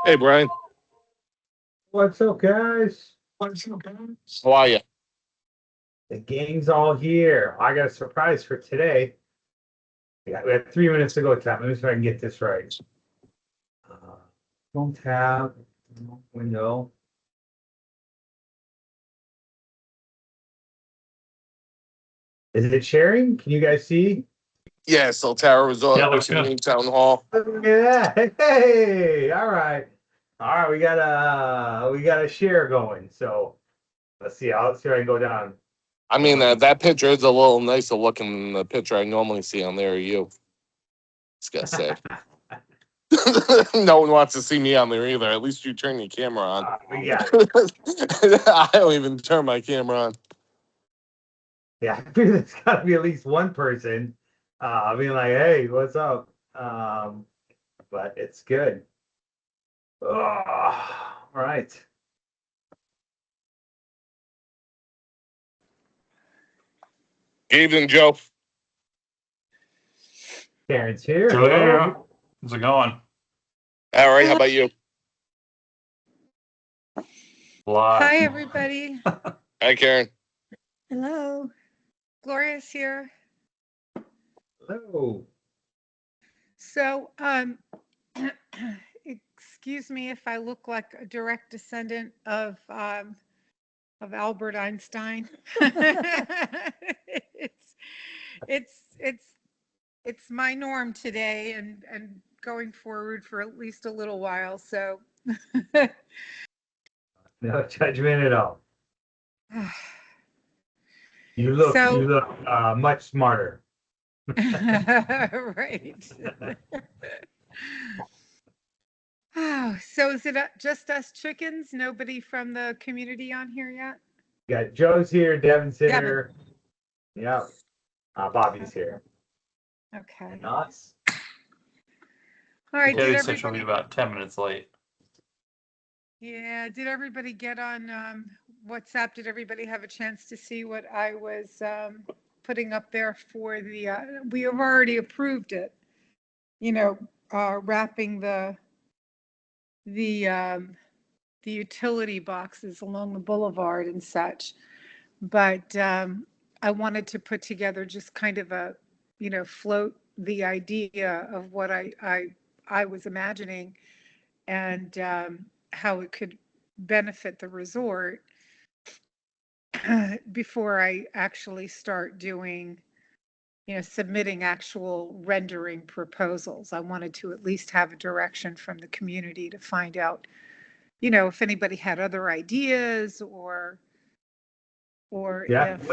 Hey, Brian. What's up, guys? How are you? The gang's all here. I got a surprise for today. We have 3 minutes to go, Tom. Let me see if I can get this right. Don't tab, window. Is it sharing? Can you guys see? Yeah, Solterra Resort, Yeah, looks good. Townhall. Look at that. Hey, all right. All right, we got a share going. So let's see. Let's see if I can go down. I mean, that picture is a little nicer looking than the picture I normally see on there of you. Just gotta say. No one wants to see me on there either. At least you turn your camera on. We got it. I don't even turn my camera on. Yeah, I figure there's got to be at least one person being like, "Hey, what's up?" But it's good. Oh, all right. Good evening, Joe. Karen's here. Joe, Hello. how's it going? All right, how about you? Hi, everybody. Hi, Karen. Hello. Gloria's here. Hello. So, excuse me if I look like a direct descendant of Albert Einstein. It's my norm today and going forward for at least a little while. So, No judgment at all. You look much smarter. right. Oh, so is it just us chickens? Nobody from the community on here yet? Got Joe's here, Devin's here. Yeah. Bobby's here. Okay. And us. All right. Yeah, they said she'll be about 10 minutes late. Yeah. Did everybody get on WhatsApp? Did everybody have a chance to see what I was putting up there for the? We have already approved it. You know, wrapping the utility boxes along the boulevard and such. But I wanted to put together just kind of a, float the idea of what I was imagining and how it could benefit the resort before I actually start doing, submitting actual rendering proposals. I wanted to at least have a direction from the community to find out, if anybody had other ideas or Yeah, if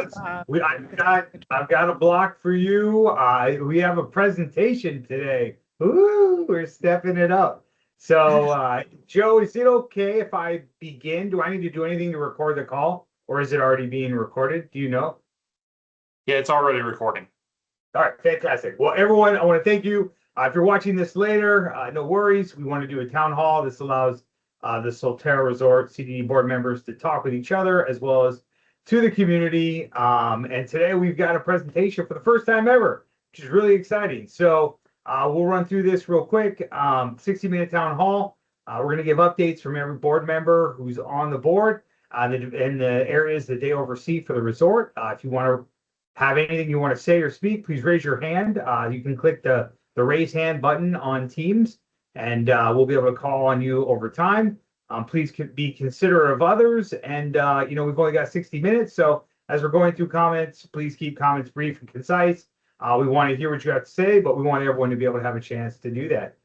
I've got a block for you. We have a presentation today. Ooh, we're stepping it up. So, Joe, is it okay if I begin? Do I need to do anything to record the call, or is it already being recorded? Do you know? Yeah, it's already recording. All right, fantastic. Well, everyone, I want to thank you. If you're watching this later, no worries. We want to do a town hall. This allows the Solterra Resort CDD board members to talk with each other as well as to the community. And today we've got a presentation for the first time ever, which is really exciting. So we'll run through this real quick. 60-minute town hall. We're going to give updates from every board member who's on the board in the areas that they oversee for the resort. If you want to have anything you want to say or speak, please raise your hand. You can click the raise hand button on Teams, and we'll be able to call on you over time. Please be considerate of others. And, we've only got 60 minutes. So as we're going through comments, please keep comments brief and concise. We want to hear what you have to say, but we want everyone to be able to have a chance to do that.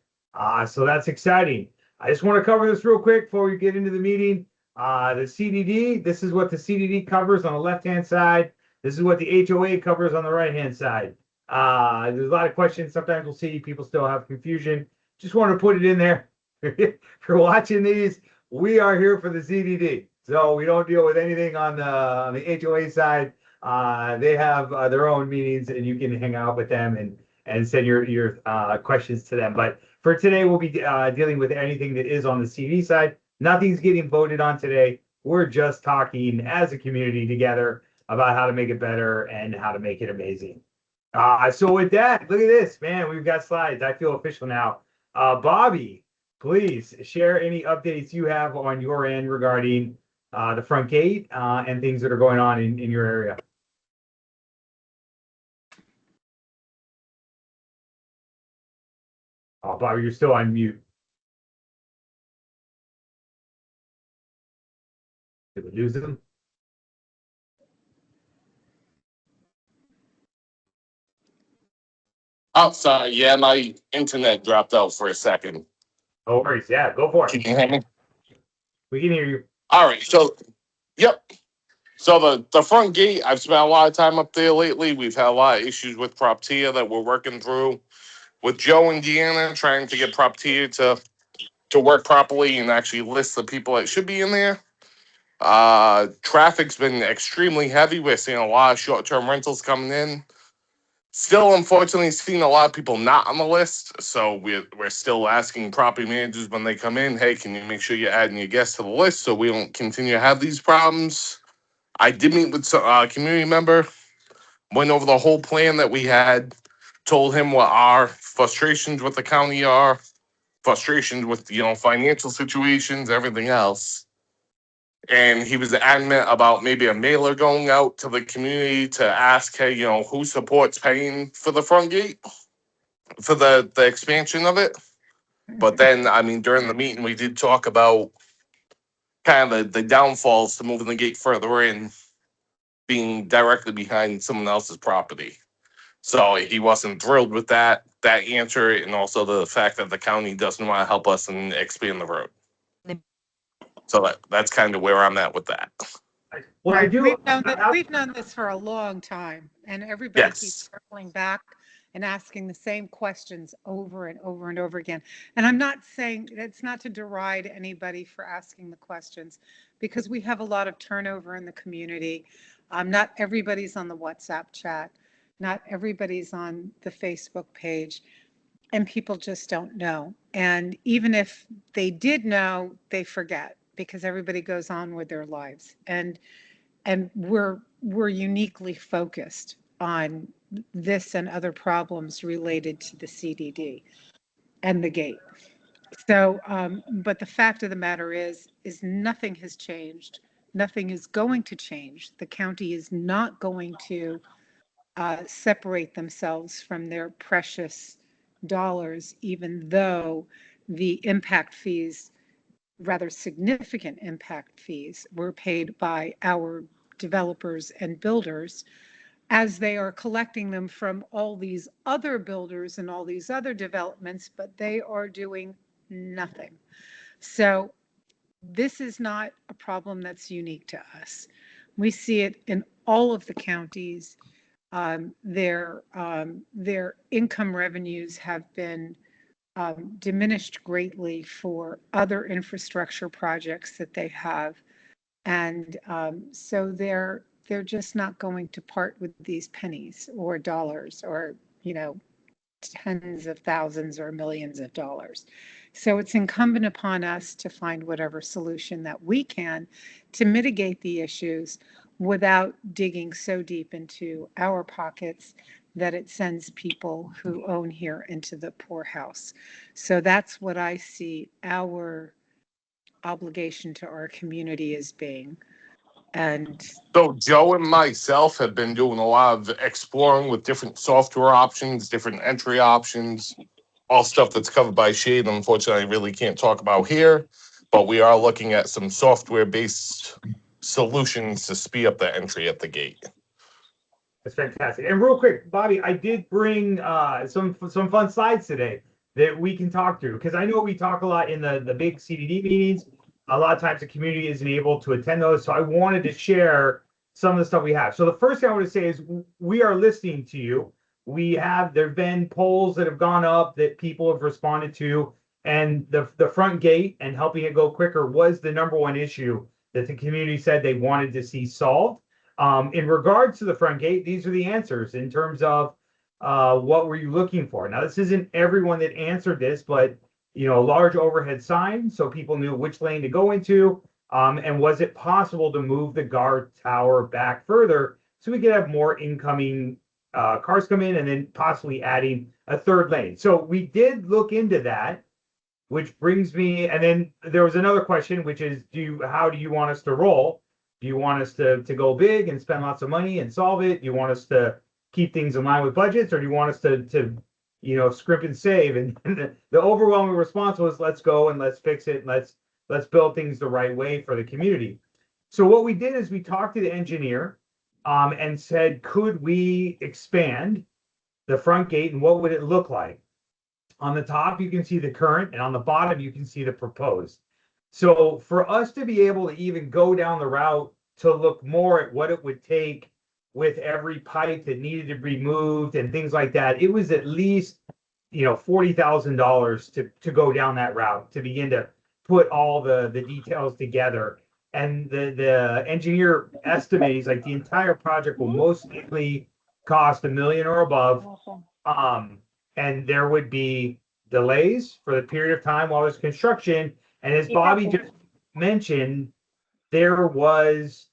So that's exciting. I just want to cover this real quick before we get into the meeting. The CDD, this is what the CDD covers on the left-hand side. This is what the HOA covers on the right-hand side. There's a lot of questions. Sometimes we'll see people still have confusion. Just want to put it in there. If you're watching these, we are here for the CDD. So we don't deal with anything on the HOA side. They have their own meetings, and you can hang out with them and send your questions to them. But for today, we'll be dealing with anything that is on the CD side. Nothing's getting voted on today. We're just talking as a community together about how to make it better and how to make it amazing. So with that, look at this, man. We've got slides. I feel official now. Bobby, please share any updates you have on your end regarding the front gate and things that are going on in your area. Oh, Bobby, you're still on mute. Did we lose him? Oh, sorry. Yeah, my internet dropped out for a second. No worries. Yeah, go for Can it. you hear me? We can hear you. All right. So, yep. So the front gate, I've spent a lot of time up there lately. We've had a lot of issues with Proptia that we're working through with Joe and Deanna, trying to get Proptia to work properly and actually list the people that should be in there. Traffic's been extremely heavy. We're seeing a lot of short-term rentals coming in. Still, unfortunately, seeing a lot of people not on the list. So we're still asking property managers when they come in, hey, can you make sure you're adding your guests to the list so we don't continue to have these problems? I did meet with a community member, went over the whole plan that we had, told him what our frustrations with the county are, frustrations with, financial situations, everything else. And he was adamant about maybe a mailer going out to the community to ask, hey, who supports paying for the front gate, for the expansion of it. But then, I mean, during the meeting, we did talk about kind of the downfalls to moving the gate further in, being directly behind someone else's property. So he wasn't thrilled with that answer, and also the fact that the county doesn't want to help us and expand the road. So that's kind of where I'm at with that. Well, I do. We've known this for a long time, and everybody keeps Yes. circling back and asking the same questions over and over and over again. And I'm not saying it's not to deride anybody for asking the questions, because we have a lot of turnover in the community. Not everybody's on the WhatsApp chat. Not everybody's on the Facebook page, and people just don't know. And even if they did know, they forget because everybody goes on with their lives. And we're uniquely focused on this and other problems related to the CDD and the gate. So, but the fact of the matter is nothing has changed. Nothing is going to change. The county is not going to separate themselves from their precious dollars, even though the impact fees, rather significant impact fees, were paid by our developers and builders, as they are collecting them from all these other builders and all these other developments, but they are doing nothing. So this is not a problem that's unique to us. We see it in all of the counties. Their income revenues have been diminished greatly for other infrastructure projects that they have, and so they're just not going to part with these pennies or dollars or tens of thousands or millions of dollars. So it's incumbent upon us to find whatever solution that we can to mitigate the issues without digging so deep into our pockets that it sends people who own here into the poorhouse. So that's what I see our obligation to our community as being. And So Joe and myself have been doing a lot of exploring with different software options, different entry options, all stuff that's covered by Shade. Unfortunately, I really can't talk about here, but we are looking at some software-based solutions to speed up the entry at the gate. That's fantastic. And real quick, Bobby, I did bring some fun slides today that we can talk through, because I know we talk a lot in the big CDD meetings. A lot of times the community isn't able to attend those, so I wanted to share some of the stuff we have. So the first thing I want to say is we are listening to you. There've been polls that have gone up that people have responded to, and the front gate and helping it go quicker was the number one issue that the community said they wanted to see solved. In regards to the front gate, these are the answers in terms of what were you looking for. Now, this isn't everyone that answered this, but a large overhead sign so people knew which lane to go into. And was it possible to move the guard tower back further so we could have more incoming cars come in, and then possibly adding a third lane? So we did look into that. which brings me, and then there was another question, which is, how do you want us to roll? Do you want us to go big and spend lots of money and solve it? Do you want us to keep things in line with budgets, or do you want us to scrimp and save? And the overwhelming response was, let's go and let's fix it. And let's build things the right way for the community. So what we did is we talked to the engineer and said, could we expand the front gate and what would it look like? On the top, you can see the current, and on the bottom, you can see the proposed. So for us to be able to even go down the route to look more at what it would take with every pipe that needed to be moved and things like that, it was at least, $40,000 to go down that route, to begin to put all the details together. And the engineer estimates like the entire project will most likely cost $1 million or above. And there would be delays for the period of time while there's construction. And as Bobby just mentioned, there was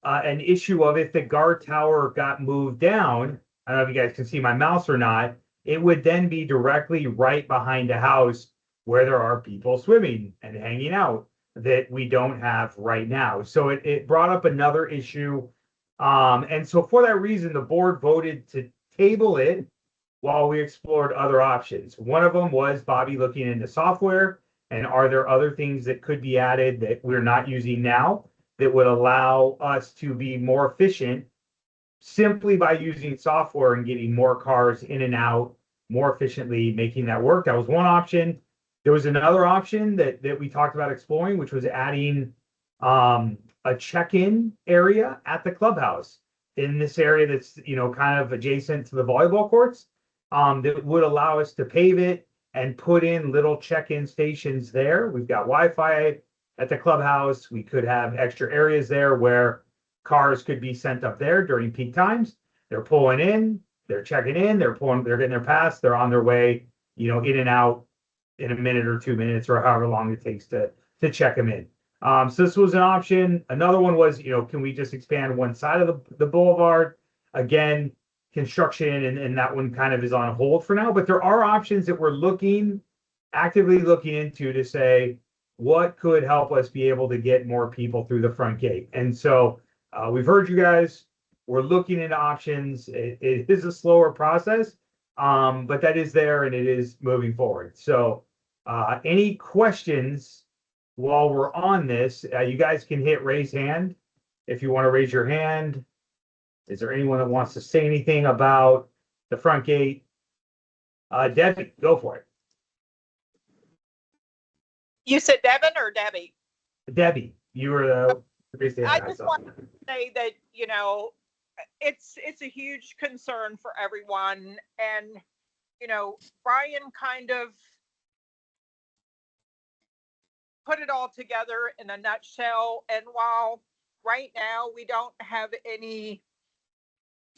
an issue of, if the guard tower got moved down, I don't know if you guys can see my mouse or not, it would then be directly right behind a house where there are people swimming and hanging out that we don't have right now. So it brought up another issue. And so for that reason, the board voted to table it while we explored other options. One of them was Bobby looking into software, and are there other things that could be added that we're not using now that would allow us to be more efficient simply by using software and getting more cars in and out more efficiently, making that work. That was one option. There was another option that we talked about exploring, which was adding a check-in area at the clubhouse in this area that's kind of adjacent to the volleyball courts, that would allow us to pave it and put in little check-in stations there. We've got Wi-Fi at the clubhouse. We could have extra areas there where cars could be sent up there during peak times. They're pulling in, they're checking in, they're getting their pass, they're on their way, in and out in a minute or 2 minutes or however long it takes to check them in. So this was an option. Another one was, can we just expand one side of the boulevard? Again, construction and that one kind of is on hold for now, but there are options that we're actively looking into to say, what could help us be able to get more people through the front gate? And so we've heard you guys. We're looking into options. It is a slower process, but that is there and it is moving forward. So any questions while we're on this? You guys can hit raise hand if you want to raise your hand. Is there anyone that wants to say anything about the front gate? Debbie, go for it. You said Devin or Debbie? Debbie, you were the raise hand. I just want to say that, it's a huge concern for everyone. And, Brian kind of put it all together in a nutshell. And while right now we don't have any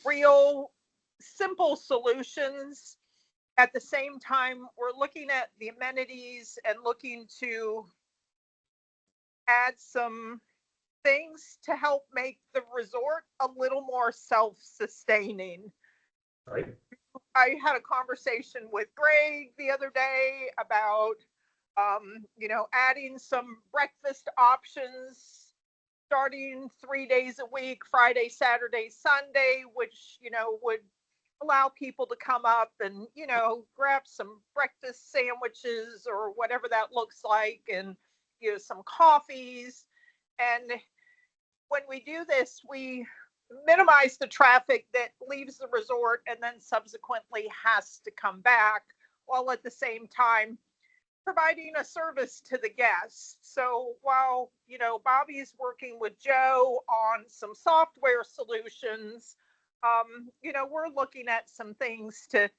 real simple solutions, at the same time, we're looking at the amenities and looking to add some things to help make the resort a little more self-sustaining. Right. I had a conversation with Greg the other day about, adding some breakfast options starting 3 days a week, Friday, Saturday, Sunday, which, would allow people to come up and, grab some breakfast sandwiches or whatever that looks like, and, some coffees. And when we do this, we minimize the traffic that leaves the resort and then subsequently has to come back, while at the same time providing a service to the guests. So while, Bobby's working with Joe on some software solutions, we're looking at some things to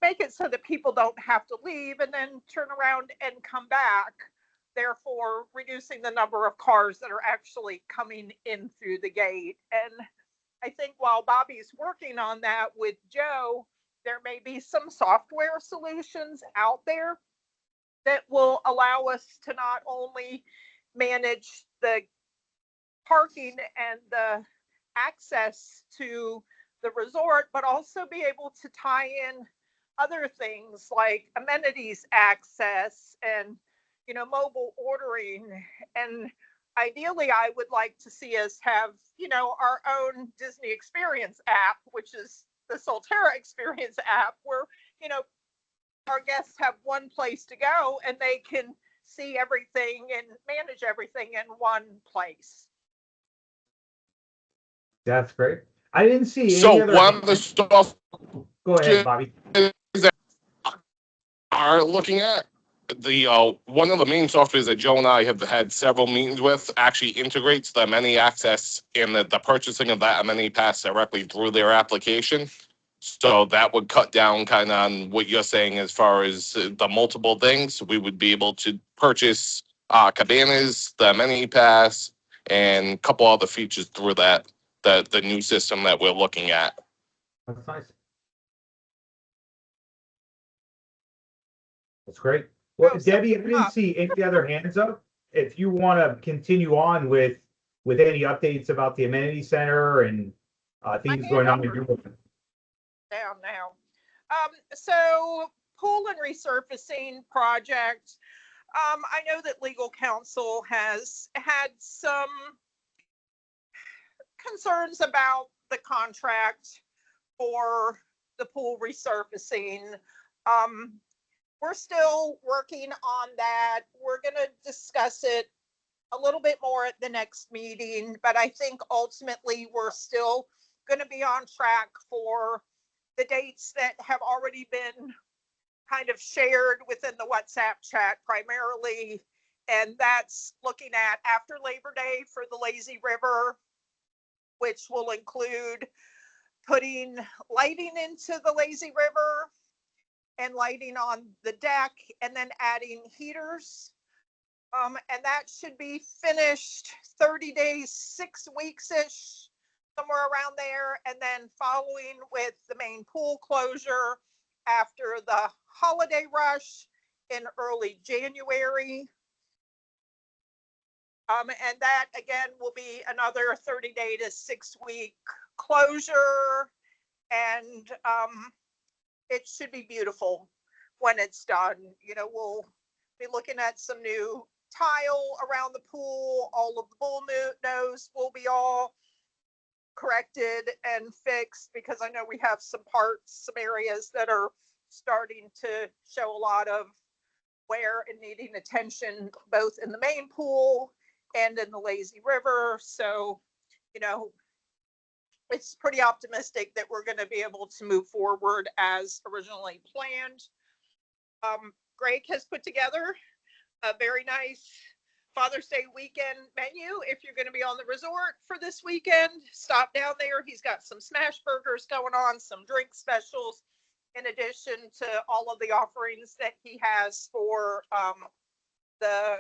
make it so that people don't have to leave and then turn around and come back, therefore reducing the number of cars that are actually coming in through the gate. And I think while Bobby's working on that with Joe, there may be some software solutions out there that will allow us to not only manage the parking and the access to the resort, but also be able to tie in other things like amenities access and, mobile ordering. And ideally, I would like to see us have, our own Disney Experience app, which is the Solterra Experience app, where, our guests have one place to go and they can see everything and manage everything in one place. That's great. I didn't see any So other. one of the stuff Go ahead, Bobby. are looking at the one of the main softwares that Joe and I have had several meetings with actually integrates the amenity access and the purchasing of that amenity pass directly through their application. So that would cut down kind of on what you're saying as far as the multiple things. We would be able to purchase cabanas, the amenity pass, and a couple other features through that, the new system that we're looking at. That's nice. That's great. Well, Oh, so- Debbie, I didn't see any other hands up. If you want to continue on with any updates about the amenity center and things hand going on in over. your Down now. So pool and resurfacing project. I know that legal counsel has had some concerns about the contract for the pool resurfacing. We're still working on that. We're going to discuss it a little bit more at the next meeting, but I think ultimately we're still going to be on track for the dates that have already been kind of shared within the WhatsApp chat primarily. And that's looking at after Labor Day for the Lazy River, which will include putting lighting into the Lazy River and lighting on the deck, and then adding heaters. And that should be finished 30 days, 6 weeks-ish, somewhere around there. And then following with the main pool closure after the holiday rush in early January. And that again will be another 30-day to 6-week closure. And it should be beautiful when it's done. We'll be looking at some new tile around the pool. All of the bull nose will be all corrected and fixed, because I know we have some parts, some areas that are starting to show a lot of wear and needing attention, both in the main pool and in the Lazy River. So, it's pretty optimistic that we're going to be able to move forward as originally planned. Greg has put together a very nice Father's Day weekend menu. If you're going to be on the resort for this weekend, stop down there. He's got some smash burgers going on, some drink specials, in addition to all of the offerings that he has for the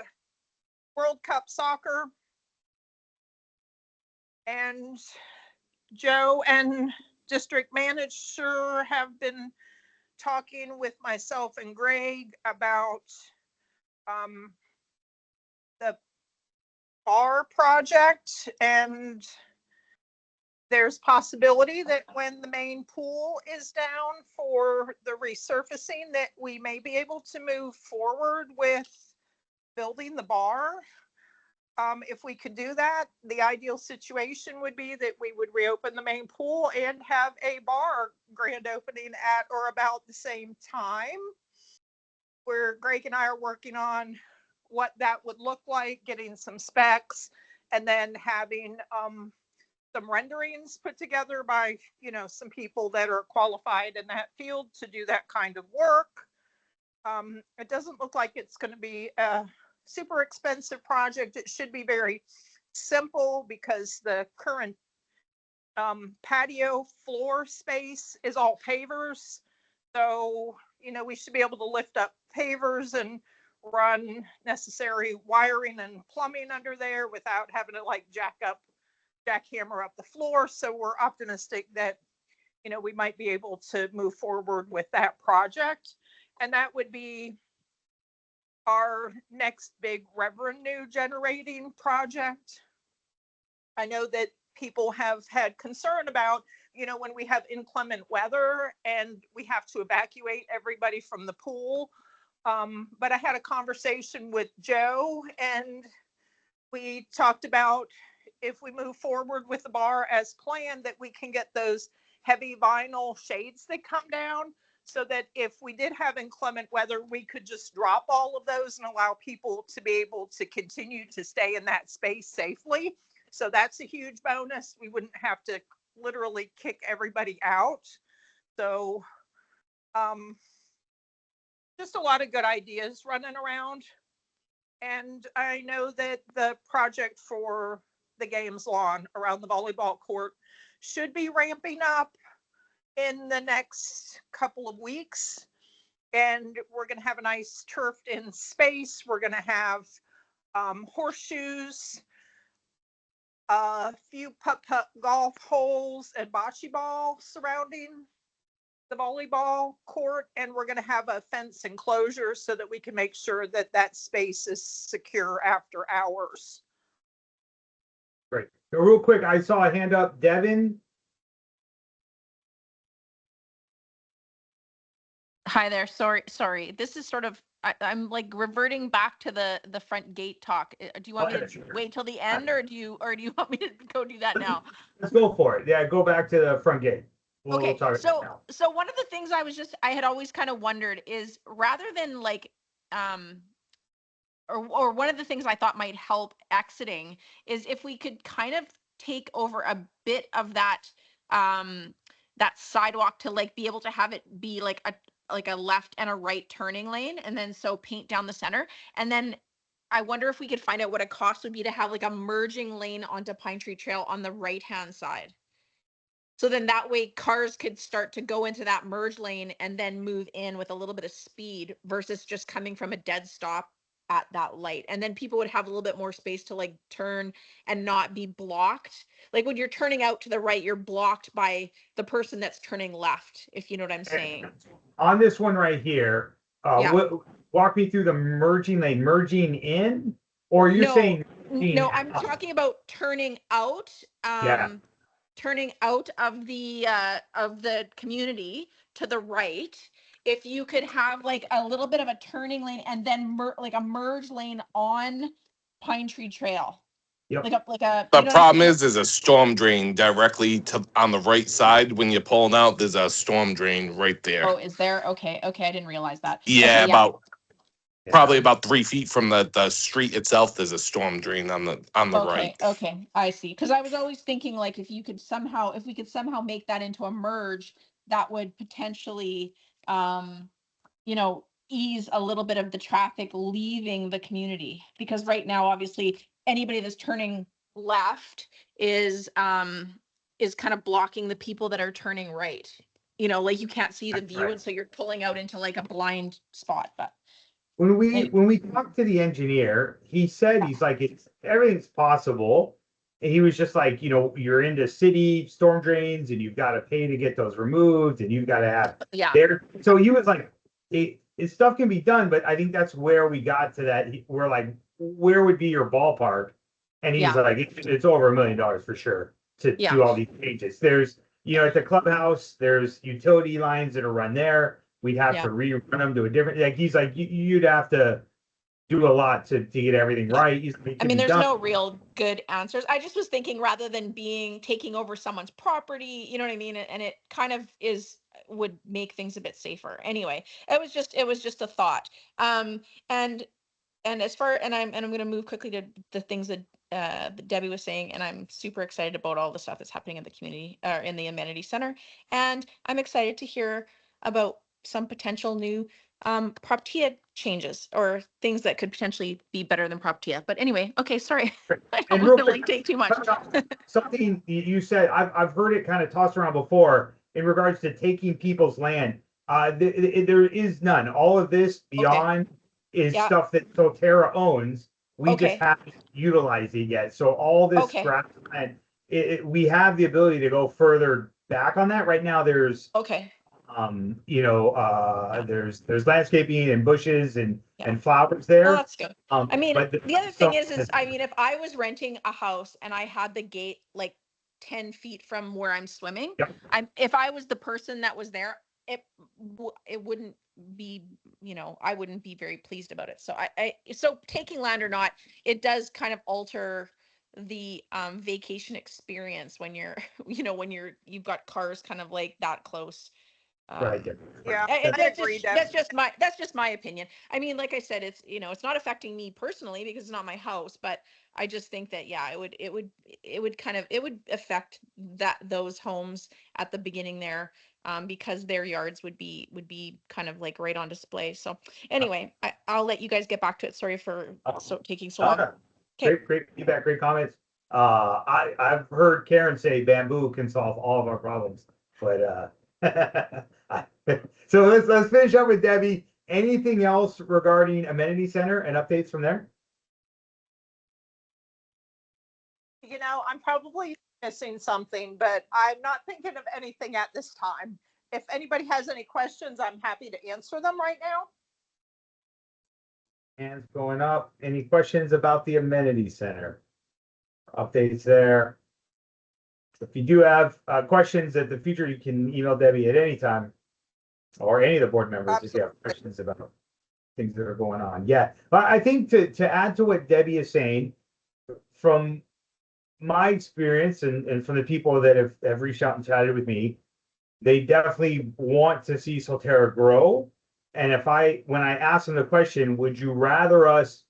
World Cup soccer. And Joe and district manager have been talking with myself and Greg about the bar project, and there's possibility that when the main pool is down for the resurfacing, that we may be able to move forward with building the bar. If we could do that, the ideal situation would be that we would reopen the main pool and have a bar grand opening at or about the same time. Where Greg and I are working on what that would look like, getting some specs, and then having some renderings put together by some people that are qualified in that field to do that kind of work. It doesn't look like it's going to be a super expensive project. It should be very simple, because the current patio floor space is all pavers. So, we should be able to lift up pavers and run necessary wiring and plumbing under there without having to jackhammer up the floor. So we're optimistic that, we might be able to move forward with that project. And that would be our next big revenue generating project. I know that people have had concern about you know, when we have inclement weather and we have to evacuate everybody from the pool. But I had a conversation with Joe and we talked about if we move forward with the bar as planned, that we can get those heavy vinyl shades that come down so that if we did have inclement weather, we could just drop all of those and allow people to be able to continue to stay in that space safely. So that's a huge bonus. We wouldn't have to literally kick everybody out. So just a lot of good ideas running around. And I know that the project for the games lawn around the volleyball court should be ramping up in the next couple of weeks. And we're going to have a nice turfed in space. We're going to have horseshoes, a few putt-putt golf holes and bocce ball surrounding the volleyball court, and we're going to have a fence enclosure so that we can make sure that that space is secure after hours. Great. So real quick, I saw a hand up, Devin. Hi there. Sorry. This is sort of I'm like reverting back to the front gate talk. Do you want me to wait till the end, or do you want me to go do that now? Let's go for it. Yeah, go back to the front gate. Okay. We'll talk about it now. So one of the things I had always kind of wondered is, rather than like or one of the things I thought might help exiting is if we could kind of take over a bit of that that sidewalk to like be able to have it be like a left and a right turning lane, and then so paint down the center. And then I wonder if we could find out what a cost would be to have like a merging lane onto Pine Tree Trail on the right hand side. So then that way cars could start to go into that merge lane and then move in with a little bit of speed versus just coming from a dead stop at that light. And then people would have a little bit more space to like turn and not be blocked. Like when you're turning out to the right, you're blocked by the person that's turning left, if you know what I'm saying. On this one right here, Yeah. walk me through the merging lane, merging in, or you're saying? No, I'm talking about turning out. Yeah. Turning out of the community to the right. If you could have like a little bit of a turning lane and then like a merge lane on Pine Tree Trail. Yep. The problem is there's a storm drain directly on the right side. When you're pulling out, there's a storm drain right there. Oh, is there? Okay, I didn't realize that. Yeah, Okay, probably about 3 feet from the street itself. There's a storm drain on the right. Okay, I see. Because I was always thinking like if we could somehow make that into a merge, that would potentially ease a little bit of the traffic leaving the community. Because right now, obviously, anybody that's turning left is kind of blocking the people that are turning right. Like you can't see the view, and so you're pulling out into like a blind spot. But when we talked to the engineer, he said he's like everything's possible. And he was just like, you're into city storm drains and you've got to pay to get those removed and you've got to have there. So he was like, stuff can be done, but I think that's where we got to that. We're like, where would be your ballpark? And he's like, it's over $1 million for sure to do all these changes. There's, at the clubhouse, there's utility lines that are run there. We'd have to rerun them to a different, like, he's like, you'd have to do a lot to get everything right. There's no real good answers. I just was thinking rather than taking over someone's property, you know what I mean? And it kind of would make things a bit safer. Anyway, it was just a thought. And as far, and I'm going to move quickly to the things that Debbie was saying, and I'm super excited about all the stuff that's happening in the community or in the amenity center. And I'm excited to hear about some potential new PropTIA changes or things that could potentially be better than PropTIA. But anyway, okay, sorry. I don't want to like take too much. Something you said, I've heard it kind of tossed around before in regards to taking people's land. There is none. All of this beyond is stuff that Solterra owns. We just haven't utilized it yet. So all this scrap land, we have the ability to go further back on that. Right now, there's there's landscaping and bushes and flowers there. Oh, that's good. The other thing is if I was renting a house and I had the gate like 10 feet from where I'm swimming. Yep. If I was the person that was there, it wouldn't be, I wouldn't be very pleased about it. So taking land or not, it does kind of alter the vacation experience when you're, you've got cars kind of like that close. Right. Yeah, I- I agree, Deb. that's just my opinion. I mean, like I said, it's it's not affecting me personally because it's not my house, but I just think that it would affect those homes at the beginning there, because their yards would be kind of like right on display. So anyway, I'll let you guys get back to it. Sorry for taking so long. Okay. Great feedback, great comments. I've heard Karen say bamboo can solve all of our problems, but so let's finish up with Debbie. Anything else regarding amenity center and updates from there? I'm probably missing something, but I'm not thinking of anything at this time. If anybody has any questions, I'm happy to answer them right now. Hands going up. Any questions about the amenity center? Updates there. If you do have questions in the future, you can email Debbie at any time, or any of the board members if you have questions about things that are going on. Yeah, but I think to add to what Debbie is saying, from my experience and from the people that have reached out and chatted with me, they definitely want to see Solterra grow. And when I ask them the question, would you rather us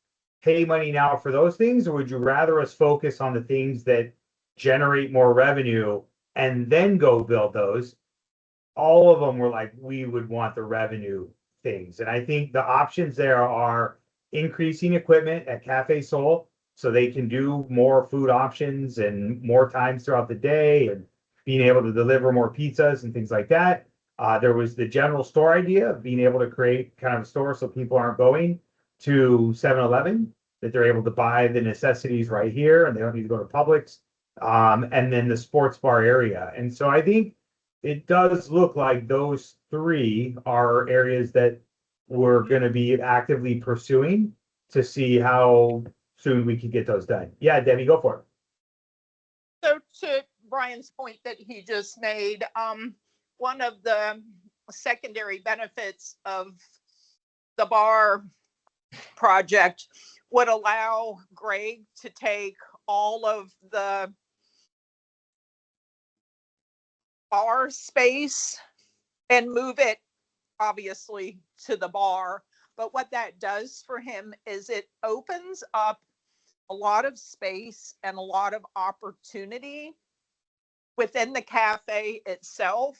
pay money now for those things, or would you rather us focus on the things that generate more revenue and then go build those? All of them were like, we would want the revenue things. And I think the options there are increasing equipment at Cafe Sol so they can do more food options and more times throughout the day, and being able to deliver more pizzas and things like that. There was the general store idea of being able to create kind of a store so people aren't going to 7-Eleven, that they're able to buy the necessities right here and they don't need to go to Publix. And then the sports bar area. And so I think it does look like those three are areas that we're going to be actively pursuing to see how soon we can get those done. Yeah, Debbie, go for it. So to Brian's point that he just made, one of the secondary benefits of the bar project would allow Greg to take all of the bar space and move it obviously to the bar. But what that does for him is it opens up a lot of space and a lot of opportunity within the cafe itself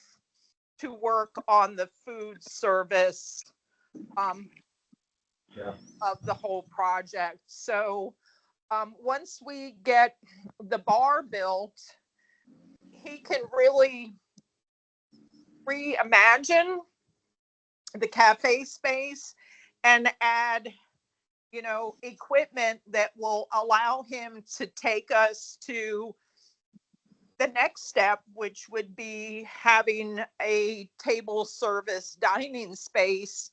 to work on the food service of the whole project. So once we get the bar built, he can really reimagine the cafe space and add, equipment that will allow him to take us to the next step, which would be having a table service dining space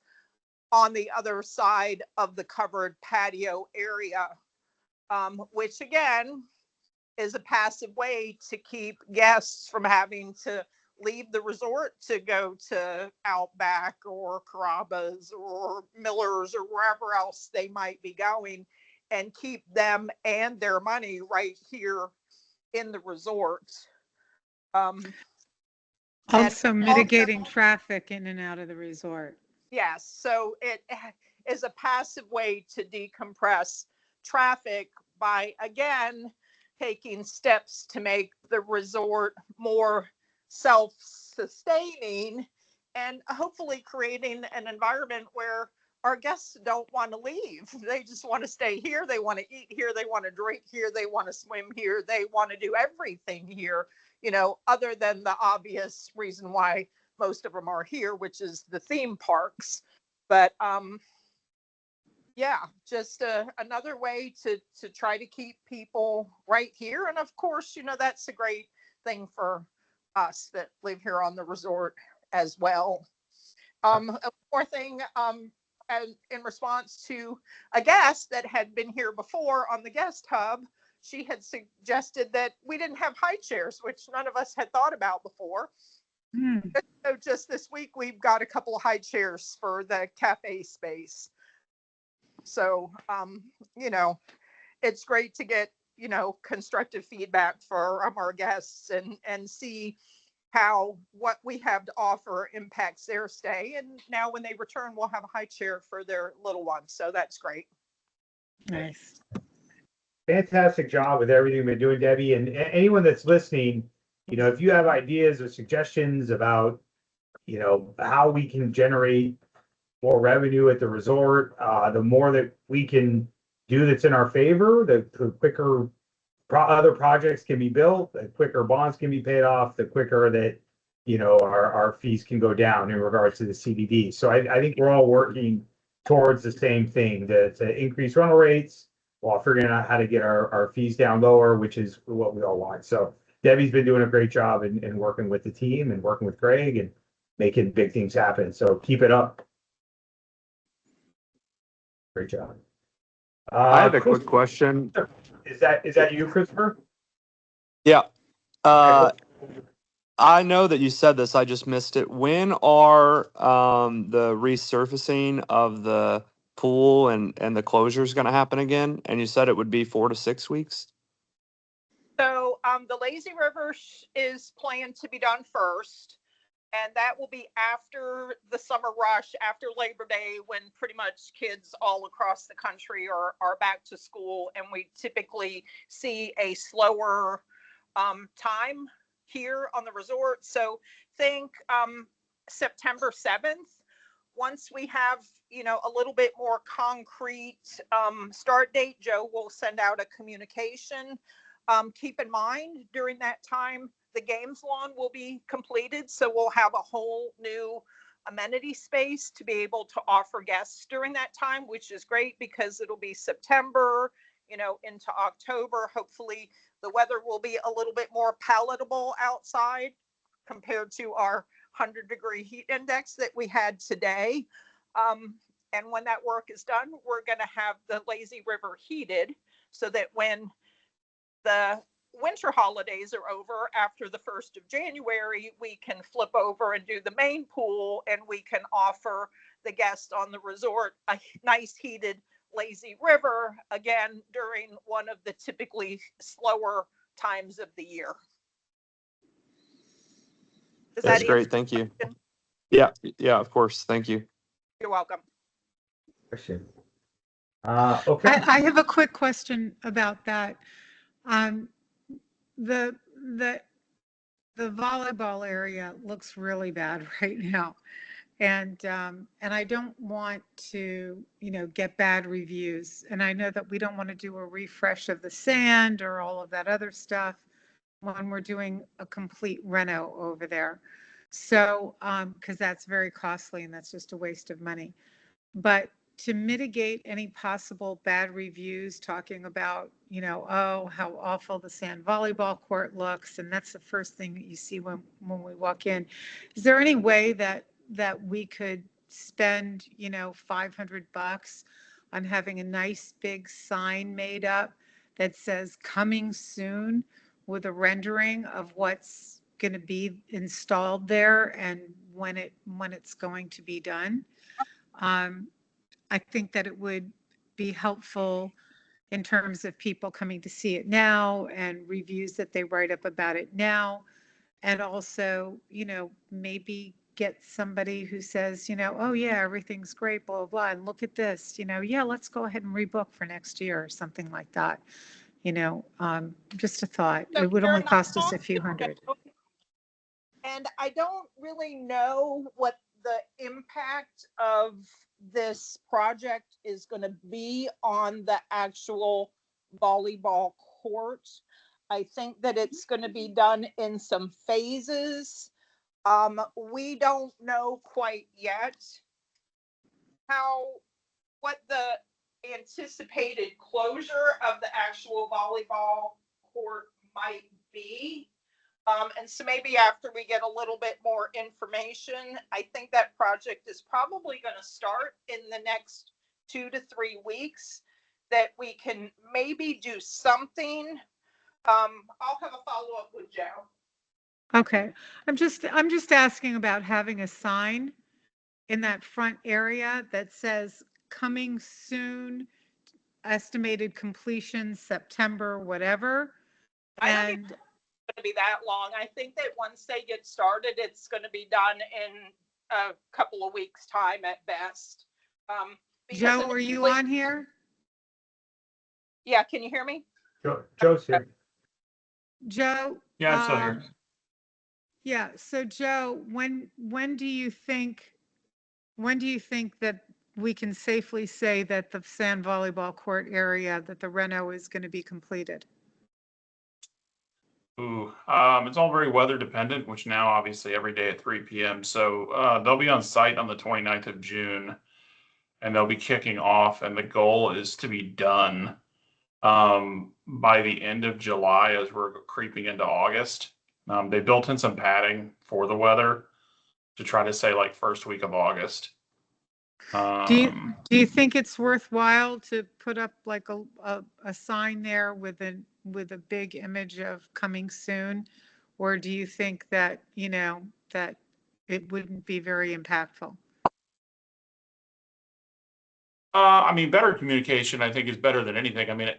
on the other side of the covered patio area, which again is a passive way to keep guests from having to leave the resort to go to Outback or Carrabba's or Miller's or wherever else they might be going, and keep them and their money right here in the resort. Also mitigating traffic in and out of the resort. Yes, so it is a passive way to decompress traffic by, again, taking steps to make the resort more self-sustaining and hopefully creating an environment where our guests don't want to leave. They just want to stay here. They want to eat here. They want to drink here. They want to swim here. They want to do everything here, other than the obvious reason why most of them are here, which is the theme parks. But yeah, just another way to try to keep people right here. And of course, that's a great thing for us that live here on the resort as well. One more thing, in response to a guest that had been here before on the guest hub, she had suggested that we didn't have high chairs, which none of us had thought about before. Hmm. So just this week, we've got a couple of high chairs for the cafe space. So, you know, it's great to get, you know, constructive feedback from our guests and see how what we have to offer impacts their stay. And now when they return, we'll have a high chair for their little ones. So that's great. Nice. Fantastic job with everything you've been doing, Debbie. And anyone that's listening, you know, if you have ideas or suggestions about, you know, how we can generate more revenue at the resort, the more that we can do that's in our favor, the quicker other projects can be built, the quicker bonds can be paid off, the quicker that, you know, our fees can go down in regards to the CDD. So I think we're all working towards the same thing, to increase rental rates while figuring out how to get our fees down lower, which is what we all want. So Debbie's been doing a great job in working with the team and working with Greg and making big things happen. So keep it up. Great job. I have a quick question. Is that you, Christopher? Yeah. I know that you said this, I just missed it. When are the resurfacing of the pool and the closures going to happen again? And you said it would be 4 to 6 weeks? So the Lazy River is planned to be done first. And that will be after the summer rush, after Labor Day, when pretty much kids all across the country are back to school. And we typically see a slower time here on the resort. So think September 7th. Once we have, you know, a little bit more concrete start date, Joe will send out a communication. Keep in mind, during that time, the games lawn will be completed. So we'll have a whole new amenity space to be able to offer guests during that time, which is great because it'll be September, you know, into October. Hopefully the weather will be a little bit more palatable outside compared to our 100-degree heat index that we had today. And when that work is done, we're going to have the Lazy River heated so that when the winter holidays are over after the 1st of January, we can flip over and do the main pool, and we can offer the guests on the resort a nice heated Lazy River again during one of the typically slower times of the year. That's great. Thank you. Yeah, of course. Thank you. You're welcome. Question. Okay. I have a quick question about that. The volleyball area looks really bad right now, and I don't want to, you know, get bad reviews. And I know that we don't want to do a refresh of the sand or all of that other stuff when we're doing a complete reno over there. So, because that's very costly and that's just a waste of money. But to mitigate any possible bad reviews, talking about, you know, oh, how awful the sand volleyball court looks, and that's the first thing that you see when we walk in. Is there any way that we could spend, you know, $500 on having a nice big sign made up that says "coming soon" with a rendering of what's going to be installed there and when it's going to be done? I think that it would be helpful in terms of people coming to see it now and reviews that they write up about it now. And also, you know, maybe get somebody who says, you know, oh yeah, everything's great, blah, blah, blah, and look at this, you know, yeah, let's go ahead and rebook for next year or something like that. You know, just a thought. So it would only Karen, cost us a few hundred. And I don't really know what the impact of this project is going to be on the actual volleyball court. I think that it's going to be done in some phases. We don't know quite yet what the anticipated closure of the actual volleyball court might be. And so maybe after we get a little bit more information, I think that project is probably going to start in the next 2 to 3 weeks that we can maybe do something. I'll have a follow-up with Joe. Okay. I'm just asking about having a sign in that front area that says coming soon, estimated completion September, whatever. I don't think And it's going to be that long. I think that once they get started, it's going to be done in a couple of weeks' time at best. Because Joe, are you on here? Yeah, can you hear me? Joe's here. Joe? Yeah, I'm still here. Yeah, so Joe, when do you think that we can safely say that the sand volleyball court area, that the reno is going to be completed? Ooh, it's all very weather dependent, which now obviously every day at 3 p.m. So they'll be on site on the 29th of June, and they'll be kicking off, and the goal is to be done by the end of July as we're creeping into August. They built in some padding for the weather to try to say like first week of August. Do you think it's worthwhile to put up like a sign there with a big image of coming soon? Or do you think that, that it wouldn't be very impactful? I mean, better communication, I think, is better than anything. I mean,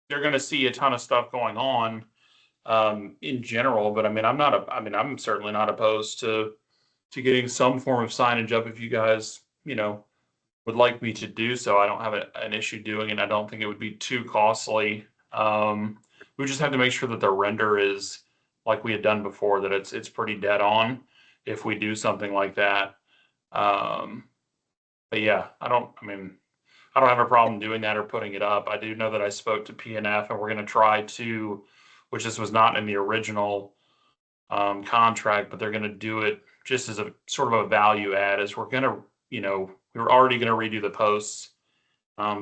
they're going to see a ton of stuff going on in general, but I mean, I'm certainly not opposed to getting some form of signage up if you guys, would like me to do so. I don't have an issue doing it. I don't think it would be too costly. We just have to make sure that the render is like we had done before, that it's pretty dead on if we do something like that. But yeah, I don't have a problem doing that or putting it up. I do know that I spoke to PNF, and we're going to try to, which this was not in the original contract, but they're going to do it just as a sort of a value add, as we're going to, we were already going to redo the posts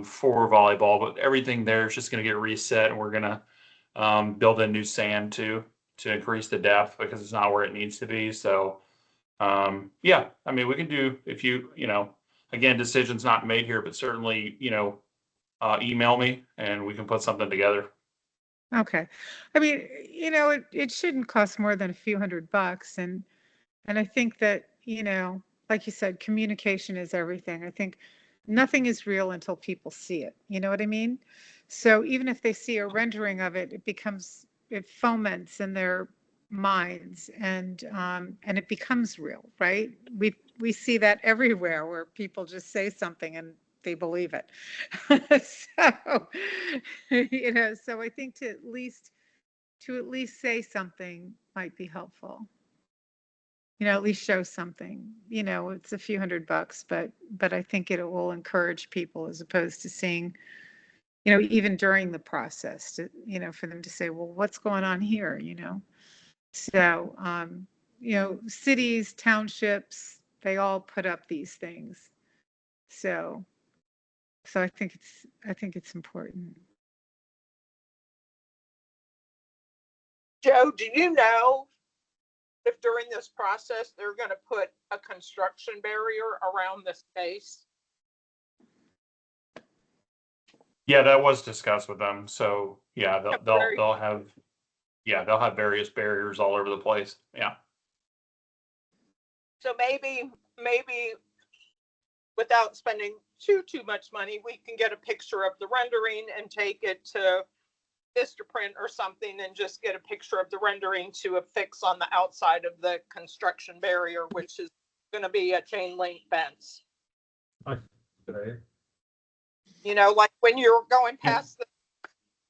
for volleyball, but everything there is just going to get reset, and we're going to build in new sand to increase the depth because it's not where it needs to be. So yeah, I mean, we can do, if again, decisions not made here, but certainly, email me and we can put something together. Okay. I mean, it shouldn't cost more than a few $100. And I think that, like you said, communication is everything. I think nothing is real until people see it. You know what I mean? So even if they see a rendering of it, it foments in their minds, and it becomes real, right? We see that everywhere, where people just say something and they believe it. So, so I think to at least say something might be helpful. At least show something. It's a few $100, but I think it will encourage people, as opposed to seeing, even during the process, for them to say, well, what's going on here? So, cities, townships, they all put up these things. So I think it's important. Joe, do you know if during this process they're going to put a construction barrier around the space? Yeah, that was discussed with them. So yeah, they'll have various barriers all over the place. Yeah. So maybe without spending too much money, we can get a picture of the rendering and take it to Vistaprint or something, and just get a picture of the rendering to affix on the outside of the construction barrier, which is going to be a chain link fence. Okay. Like when you're going past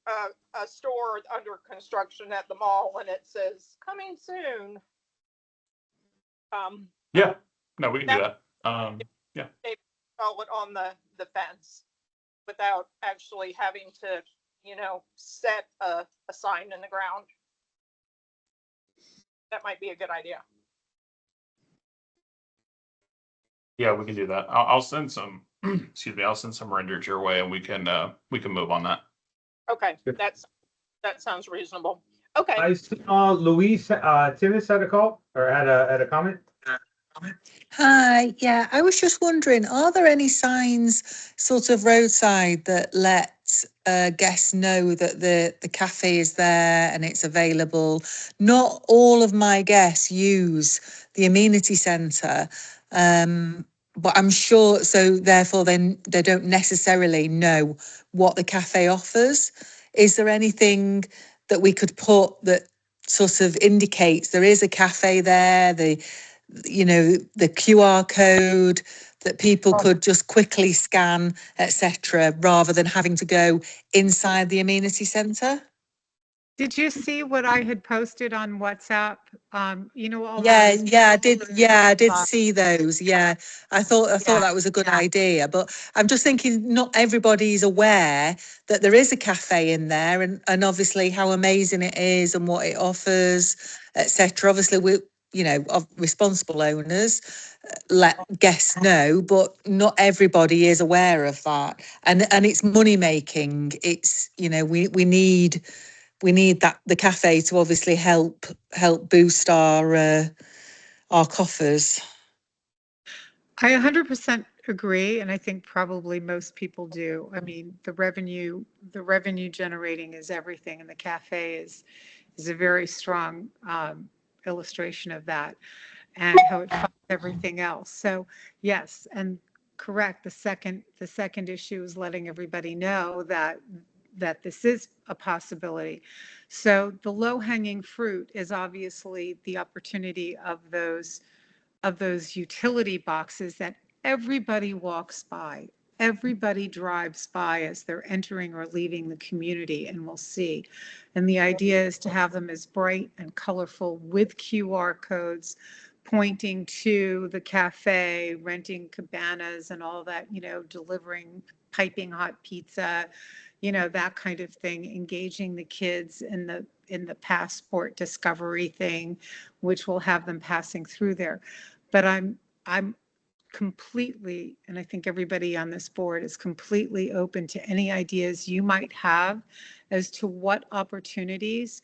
a store under construction at the mall and it says coming soon. Yeah, no, we can do that. Yeah. They install it on the fence without actually having to, set a sign in the ground. That might be a good idea. Yeah, we can do that. I'll send some, excuse me, I'll send some renders your way, and we can move on that. Okay, that sounds reasonable. Okay. I saw Luis Timmons had a call, or had a comment. Hi, yeah, I was just wondering, are there any signs sort of roadside that let guests know that the cafe is there and it's available? Not all of my guests use the amenity centre, but I'm sure, so therefore then they don't necessarily know what the cafe offers. Is there anything that we could put that sort of indicates there is a cafe there, the QR code that people could just quickly scan, etc., rather than having to go inside the amenity centre? Did you see what I had posted on WhatsApp? All of Yeah, those. yeah, I did. Yeah, I did Uh, see those. Yeah, I thought yeah, that was a good idea. But I'm just thinking, not everybody's aware that there is a cafe in there, and obviously how amazing it is and what it offers, etc. Obviously, responsible owners let guests know, but not everybody is aware of that. And it's money making. It's we need that the cafe to obviously help boost our coffers. I 100% agree, and I think probably most people do. I mean, the revenue generating is everything, and the cafe is a very strong illustration of that, and how it funds everything else. So yes, and correct. The second issue is letting everybody know that this is a possibility. So the low hanging fruit is obviously the opportunity of those utility boxes that everybody walks by. Everybody drives by as they're entering or leaving the community and will see. And the idea is to have them as bright and colorful with QR codes pointing to the cafe, renting cabanas and all that, delivering piping hot pizza, that kind of thing, engaging the kids in the passport discovery thing, which will have them passing through there. But I'm completely, and I think everybody on this board is completely open to any ideas you might have as to what opportunities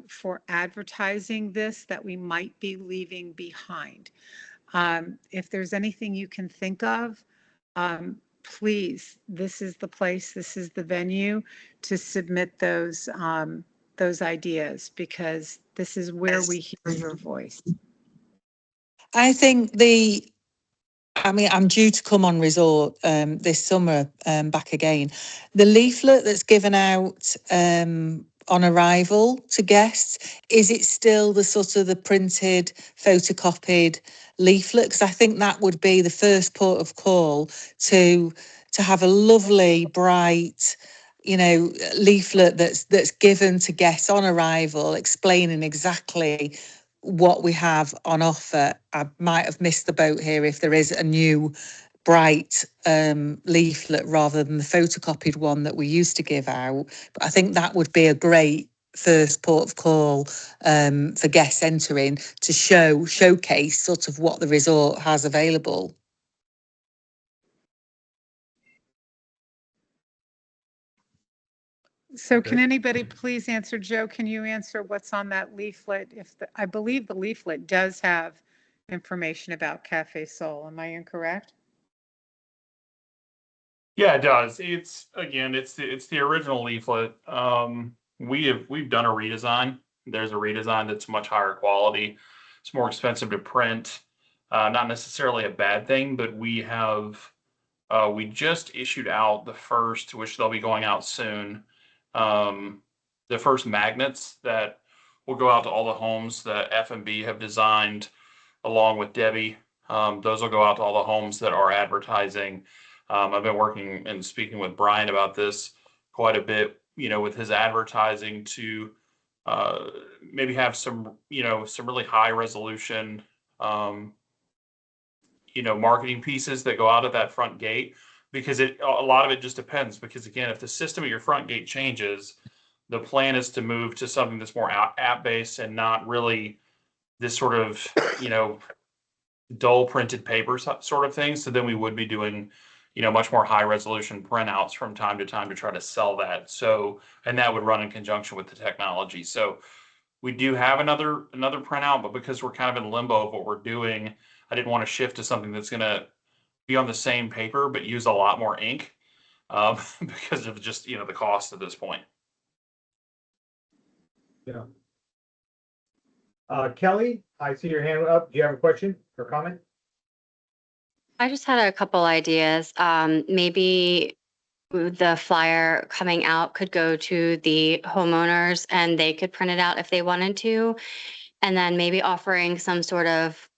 for advertising this that we might be leaving behind. If there's anything you can think of, please, this is the place, this is the venue to submit those ideas, because this is where we hear your voice. I think I'm due to come on resort this summer back again. The leaflet that's given out on arrival to guests, is it still the sort of the printed, photocopied leaflet? Because I think that would be the first port of call to have a lovely, bright, leaflet that's given to guests on arrival, explaining exactly what we have on offer. I might have missed the boat here if there is a new bright leaflet rather than the photocopied one that we used to give out. But I think that would be a great first port of call for guests entering to showcase sort of what the resort has available. So can anybody please answer, Joe, can you answer what's on that leaflet? I believe the leaflet does have information about Cafe Sol. Am I incorrect? Yeah, it does. It's the original leaflet. We've done a redesign. There's a redesign that's much higher quality. It's more expensive to print. Not necessarily a bad thing, but we just issued out the first, which they'll be going out soon. The first magnets that will go out to all the homes that F&B have designed along with Debbie. Those will go out to all the homes that are advertising. I've been working and speaking with Brian about this quite a bit, with his advertising to maybe have some really high resolution, marketing pieces that go out of that front gate, because a lot of it just depends, because again, if the system at your front gate changes, the plan is to move to something that's more app based and not really this sort of, dull printed paper sort of thing. So then we would be doing, much more high resolution printouts from time to time to try to sell that. So, and that would run in conjunction with the technology. So we do have another printout, but because we're kind of in limbo of what we're doing, I didn't want to shift to something that's going to be on the same paper but use a lot more ink, because of just the cost at this point. Yeah. Kelly, I see your hand up. Do you have a question or comment? I just had a couple ideas. Maybe the flyer coming out could go to the homeowners and they could print it out if they wanted to. And then maybe offering some sort of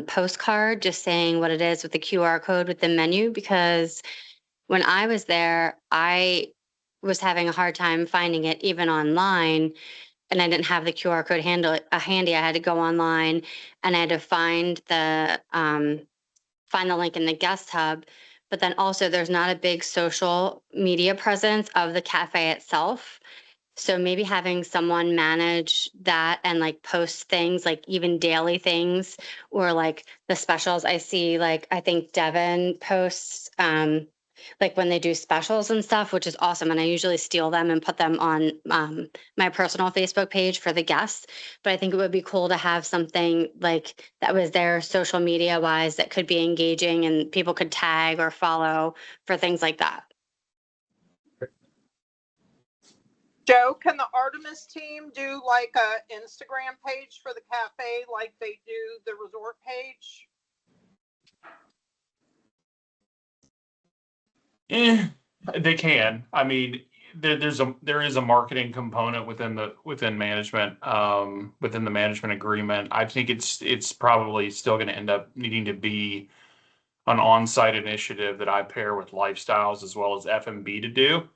postcard, just saying what it is with the QR code with the menu. Because when I was there, I was having a hard time finding it even online. And I didn't have the QR code handy. I had to go online and I had to find the link in the guest hub. But then also there's not a big social media presence of the cafe itself. So maybe having someone manage that and like post things, like even daily things, or like the specials. I see, like, I think Devin posts like when they do specials and stuff, which is awesome. And I usually steal them and put them on my personal Facebook page for the guests. But I think it would be cool to have something like that was there social media wise that could be engaging and people could tag or follow for things like that. Joe, can the Artemis team do like a Instagram page for the cafe like they do the resort page? They can. I mean, there is a marketing component within management, within the management agreement. I think it's probably still going to end up needing to be an on-site initiative that I pair with Lifestyles as well as F&B to do.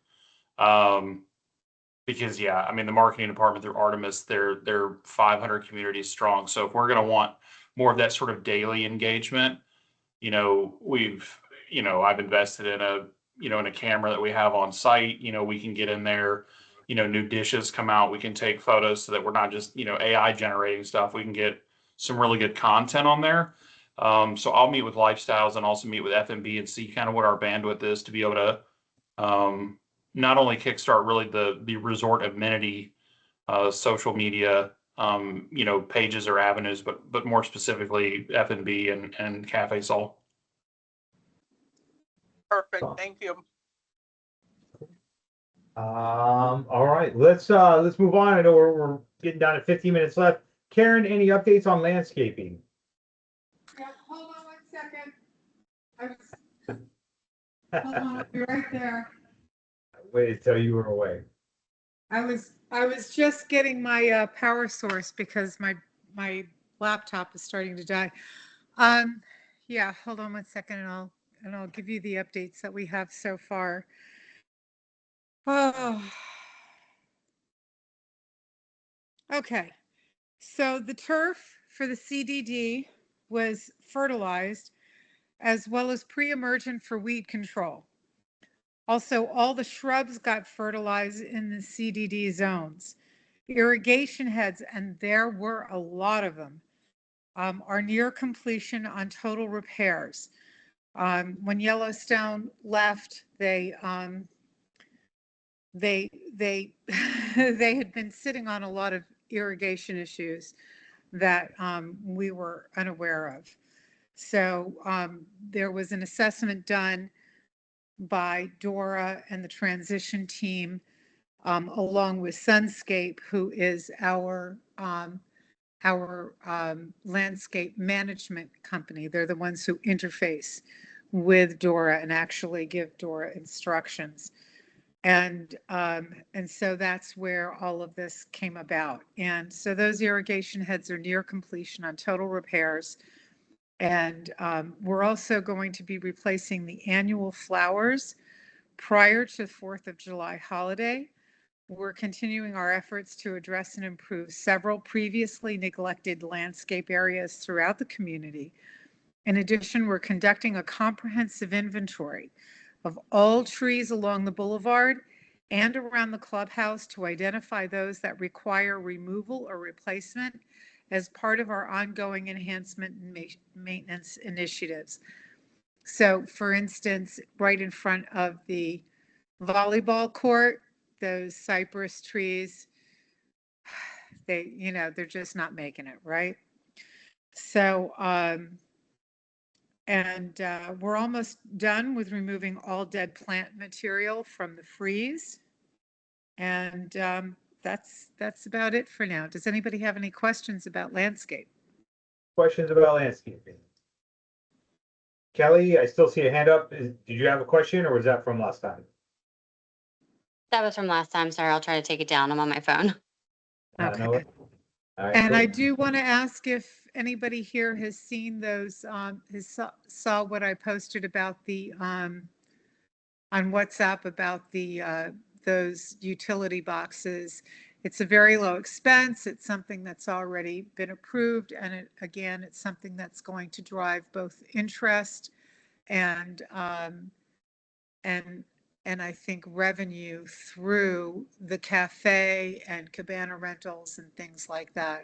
Because I mean, the marketing department through Artemis, they're 500 communities strong. So if we're going to want more of that sort of daily engagement, I've invested in a camera that we have on site. We can get in there, new dishes come out, we can take photos so that we're not just, AI generating stuff. We can get some really good content on there. So I'll meet with Lifestyles and also meet with F&B and see kind of what our bandwidth is to be able to not only kickstart really the resort amenity social media pages or avenues, but more specifically F&B and Cafe Sol. Perfect. Thank you. All right, let's move on. I know we're getting down to 15 minutes left. Karen, any updates on landscaping? Yeah, hold on 1 second. Hold on, I'll be right there. Wait till you were away. I was just getting my power source because my laptop is starting to die. Yeah, hold on 1 second and I'll give you the updates that we have so far. Oh. Okay. So the turf for the CDD was fertilized as well as pre-emergent for weed control. Also, all the shrubs got fertilized in the CDD zones. Irrigation heads, and there were a lot of them, are near completion on total repairs. When Yellowstone left, they they had been sitting on a lot of irrigation issues that we were unaware of. So there was an assessment done by Dora and the transition team, along with Sunscape, who is our landscape management company. They're the ones who interface with Dora and actually give Dora instructions. And so that's where all of this came about. And so those irrigation heads are near completion on total repairs. And we're also going to be replacing the annual flowers prior to 4th of July holiday. We're continuing our efforts to address and improve several previously neglected landscape areas throughout the community. In addition, we're conducting a comprehensive inventory of all trees along the boulevard and around the clubhouse to identify those that require removal or replacement as part of our ongoing enhancement and maintenance initiatives. So, for instance, right in front of the volleyball court, those cypress trees, they're just not making it, right? So And we're almost done with removing all dead plant material from the freeze. And that's about it for now. Does anybody have any questions about landscape? Questions about landscaping? Kelly, I still see a hand up. Did you have a question or was that from last time? That was from last time. Sorry, I'll try to take it down. I'm on my phone. No. Okay. All right, And cool. I do want to ask if anybody here has seen those, saw what I posted about the, on WhatsApp about the, those utility boxes. It's a very low expense. It's something that's already been approved. And again, it's something that's going to drive both interest and, and I think revenue through the cafe and cabana rentals and things like that.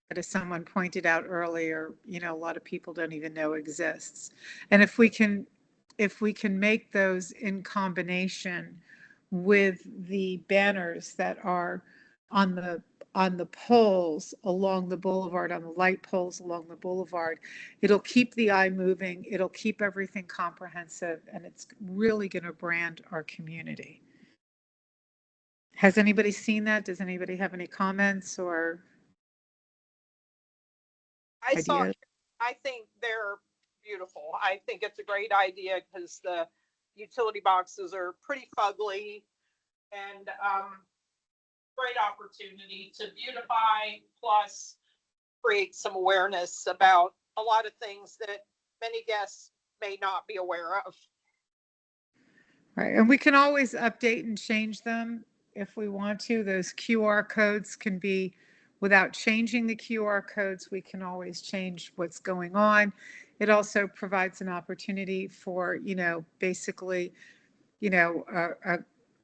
But as someone pointed out earlier, a lot of people don't even know exists. And if we can make those in combination with the banners that are on the poles along the boulevard, on the light poles along the boulevard, it'll keep the eye moving, it'll keep everything comprehensive, and it's really going to brand our community. Has anybody seen that? Does anybody have any comments or ideas? I think they're beautiful. I think it's a great idea because the utility boxes are pretty fugly, and great opportunity to beautify plus create some awareness about a lot of things that many guests may not be aware of. Right, and we can always update and change them if we want to. Those QR codes can be, without changing the QR codes, we can always change what's going on. It also provides an opportunity for, basically,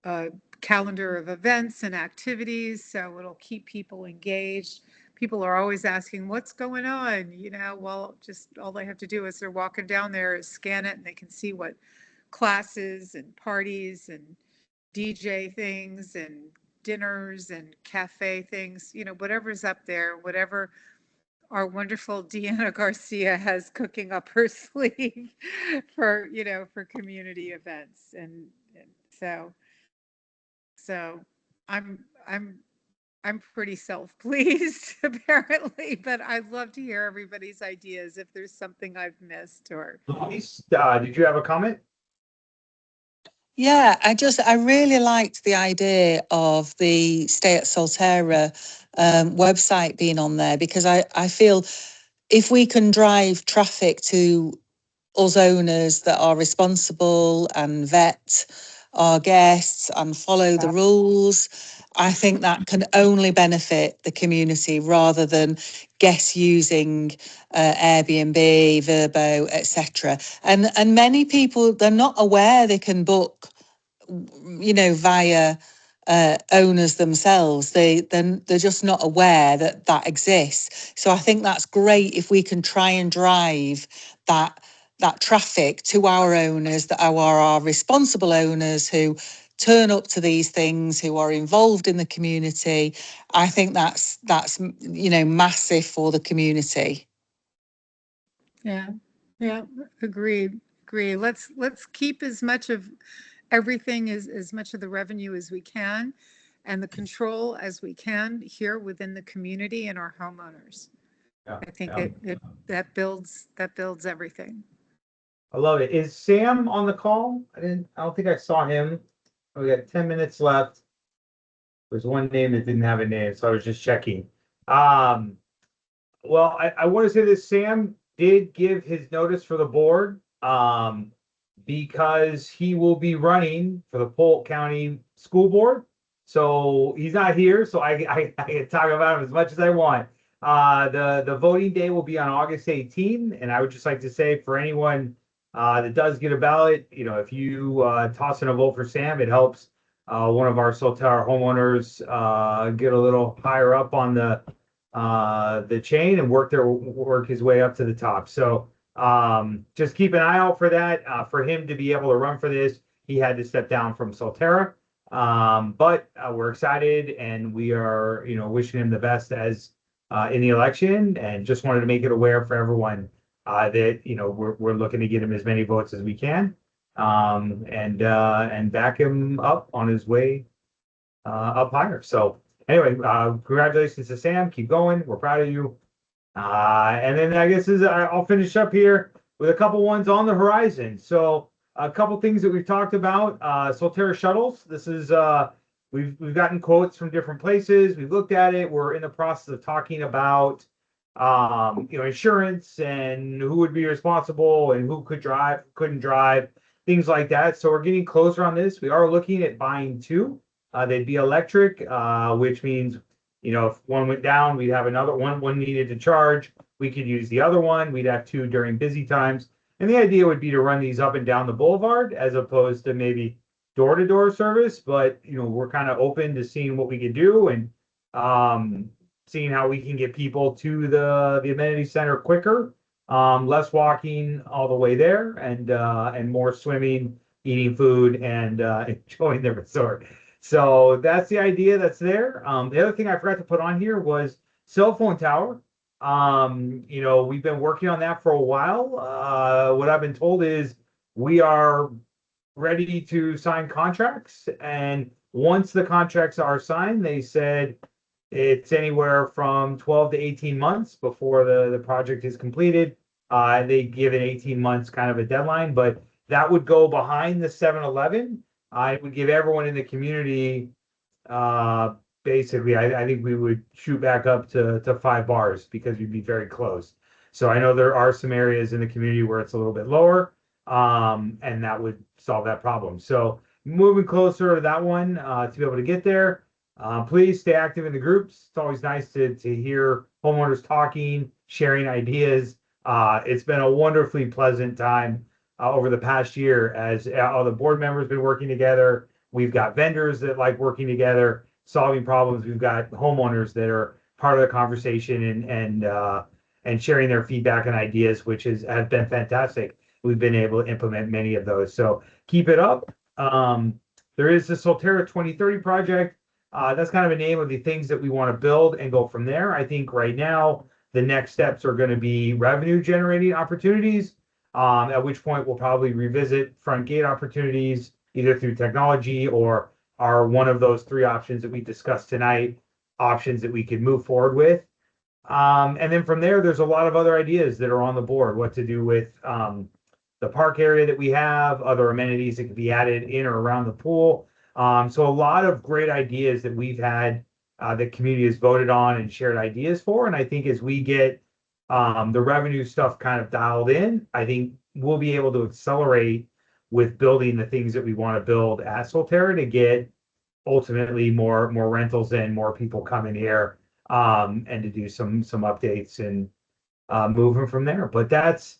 a calendar of events and activities. So it'll keep people engaged. People are always asking, what's going on? Well, just all they have to do as they're walking down there is scan it and they can see what classes and parties and DJ things and dinners and cafe things, whatever's up there, whatever our wonderful Deanna Garcia has cooking up her sleeve for, for community events. And so I'm pretty self-pleased apparently, but I'd love to hear everybody's ideas if there's something I've missed or. Luis, did you have a comment? Yeah, I really liked the idea of the Stay at Solterra website being on there, because I feel if we can drive traffic to us owners that are responsible and vet our guests and follow the rules, I think that can only benefit the community rather than guests using Airbnb, Verbo, etc. And many people, they're not aware they can book, via owners themselves. They're just not aware that that exists. So I think that's great if we can try and drive that traffic to our owners, that are our responsible owners who turn up to these things, who are involved in the community. I think that's massive for the community. Yeah, agreed. Let's keep as much of everything, as much of the revenue as we can and the control as we can here within the community and our homeowners. Yeah, I think yeah. that builds everything. I love it. Is Sam on the call? I don't think I saw him. We got 10 minutes left. There's one name that didn't have a name, so I was just checking. Well, I want to say this. Sam did give his notice for the board, because he will be running for the Polk County School Board. So he's not here, so I can talk about him as much as I want. The voting day will be on August 18th, and I would just like to say, for anyone that does get a ballot, if you toss in a vote for Sam, it helps one of our Solterra homeowners get a little higher up on the chain and work his way up to the top. So just keep an eye out for that. For him to be able to run for this, he had to step down from Solterra. But we're excited, and we are, wishing him the best as in the election, and just wanted to make it aware for everyone that, you know, we're looking to get him as many votes as we can. And back him up on his way up higher. So anyway, congratulations to Sam. Keep going. We're proud of you. And then I guess I'll finish up here with a couple ones on the horizon. So a couple things that we've talked about. Solterra shuttles. This is we've gotten quotes from different places. We've looked at it. We're in the process of talking about you know, insurance and who would be responsible and who could drive, couldn't drive, things like that. So we're getting closer on this. We are looking at buying two. They'd be electric, which means, you know, if one went down, we'd have another one. One needed to charge, we could use the other one. We'd have two during busy times. And the idea would be to run these up and down the boulevard as opposed to maybe door-to-door service. But, you know, we're kind of open to seeing what we can do and seeing how we can get people to the amenity center quicker, less walking all the way there, and more swimming, eating food, and enjoying the resort. So that's the idea that's there. The other thing I forgot to put on here was cell phone tower. You know, we've been working on that for a while. What I've been told is we are ready to sign contracts, and once the contracts are signed, they said it's anywhere from 12 to 18 months before the project is completed. They give it 18 months kind of a deadline, but that would go behind the 7-Eleven. I would give everyone in the community, basically, I think we would shoot back up to 5 bars because we'd be very close. So I know there are some areas in the community where it's a little bit lower, and that would solve that problem. So moving closer to that one, to be able to get there. Please stay active in the groups. It's always nice to hear homeowners talking, sharing ideas. It's been a wonderfully pleasant time over the past year as all the board members been working together. We've got vendors that like working together, solving problems. We've got homeowners that are part of the conversation and sharing their feedback and ideas, which has been fantastic. We've been able to implement many of those. So keep it up. There is the Solterra 2030 project. That's kind of a name of the things that we want to build and go from there. I think right now the next steps are going to be revenue generating opportunities. At which point we'll probably revisit front gate opportunities either through technology or are one of those 3 options that we discussed tonight, options that we could move forward with. And then from there, there's a lot of other ideas that are on the board, what to do with the park area that we have, other amenities that could be added in or around the pool. So a lot of great ideas that we've had that community has voted on and shared ideas for. And I think as we get the revenue stuff kind of dialed in, I think we'll be able to accelerate with building the things that we want to build at Solterra to get ultimately more rentals and more people coming here, and to do some updates and moving from there. But that's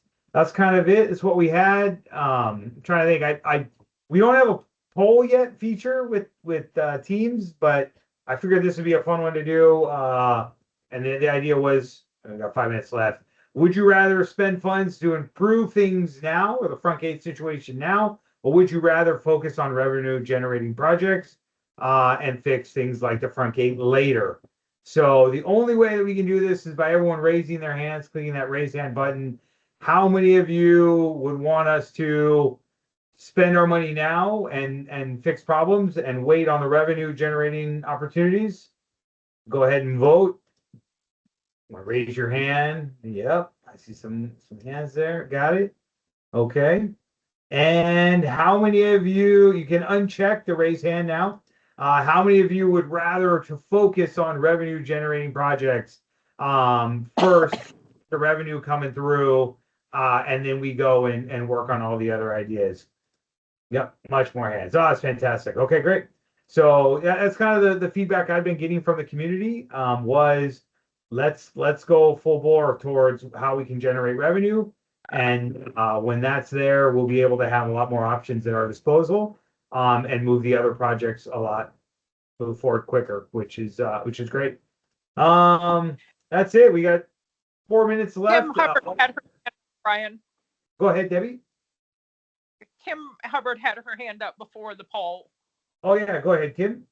kind of it. It's what we had. I'm trying to think. We don't have a poll yet feature with teams, but I figured this would be a fun one to do. And the idea was, I got 5 minutes left. Would you rather spend funds to improve things now or the front gate situation now, or would you rather focus on revenue generating projects and fix things like the front gate later? So the only way that we can do this is by everyone raising their hands, clicking that raise hand button. How many of you would want us to spend our money now and fix problems and wait on the revenue generating opportunities? Go ahead and vote. Raise your hand. Yep, I see some hands there. Got it. Okay. And how many of you can uncheck the raise hand now? How many of you would rather to focus on revenue generating projects first, the revenue coming through, and then we go and work on all the other ideas? Yep, much more hands. Oh, that's fantastic. Okay, great. So yeah, that's kind of the feedback I've been getting from the community, was let's go full bore towards how we can generate revenue. And when that's there, we'll be able to have a lot more options at our disposal, and move the other projects move forward quicker, which is great. That's it. We got 4 minutes left. Kim Hubbard had her hand up, Brian. Go ahead, Debbie. Kim Hubbard had her hand up before the poll. Oh yeah, go ahead, Kim.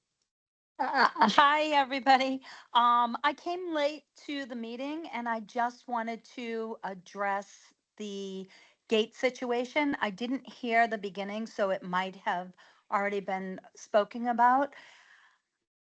Hi, everybody. I came late to the meeting and I just wanted to address the gate situation. I didn't hear the beginning, so it might have already been spoken about.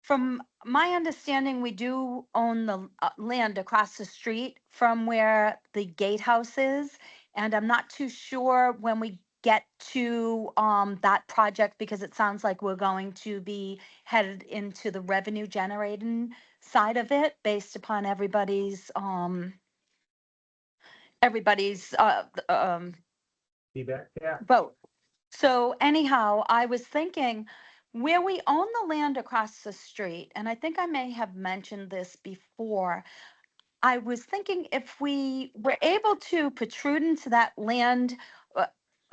From my understanding, we do own the land across the street from where the gatehouse is. And I'm not too sure when we get to that project, because it sounds like we're going to be headed into the revenue generating side of it based upon everybody's Feedback, yeah. vote. So anyhow, I was thinking where we own the land across the street, and I think I may have mentioned this before. I was thinking if we were able to protrude into that land,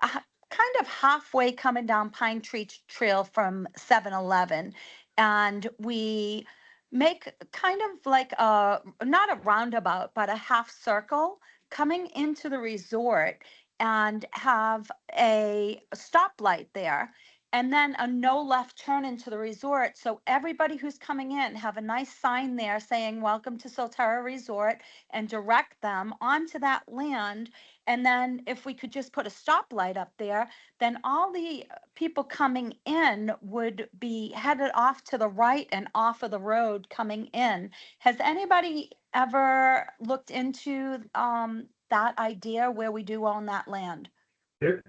kind of halfway coming down Pine Tree Trail from 7-Eleven, and we make kind of like a, not a roundabout, but a half circle coming into the resort and have a stoplight there and then a no left turn into the resort. So everybody who's coming in have a nice sign there saying, welcome to Solterra Resort, and direct them onto that land. And then if we could just put a stoplight up there, then all the people coming in would be headed off to the right and off of the road coming in. Has anybody ever looked into that idea where we do own that land?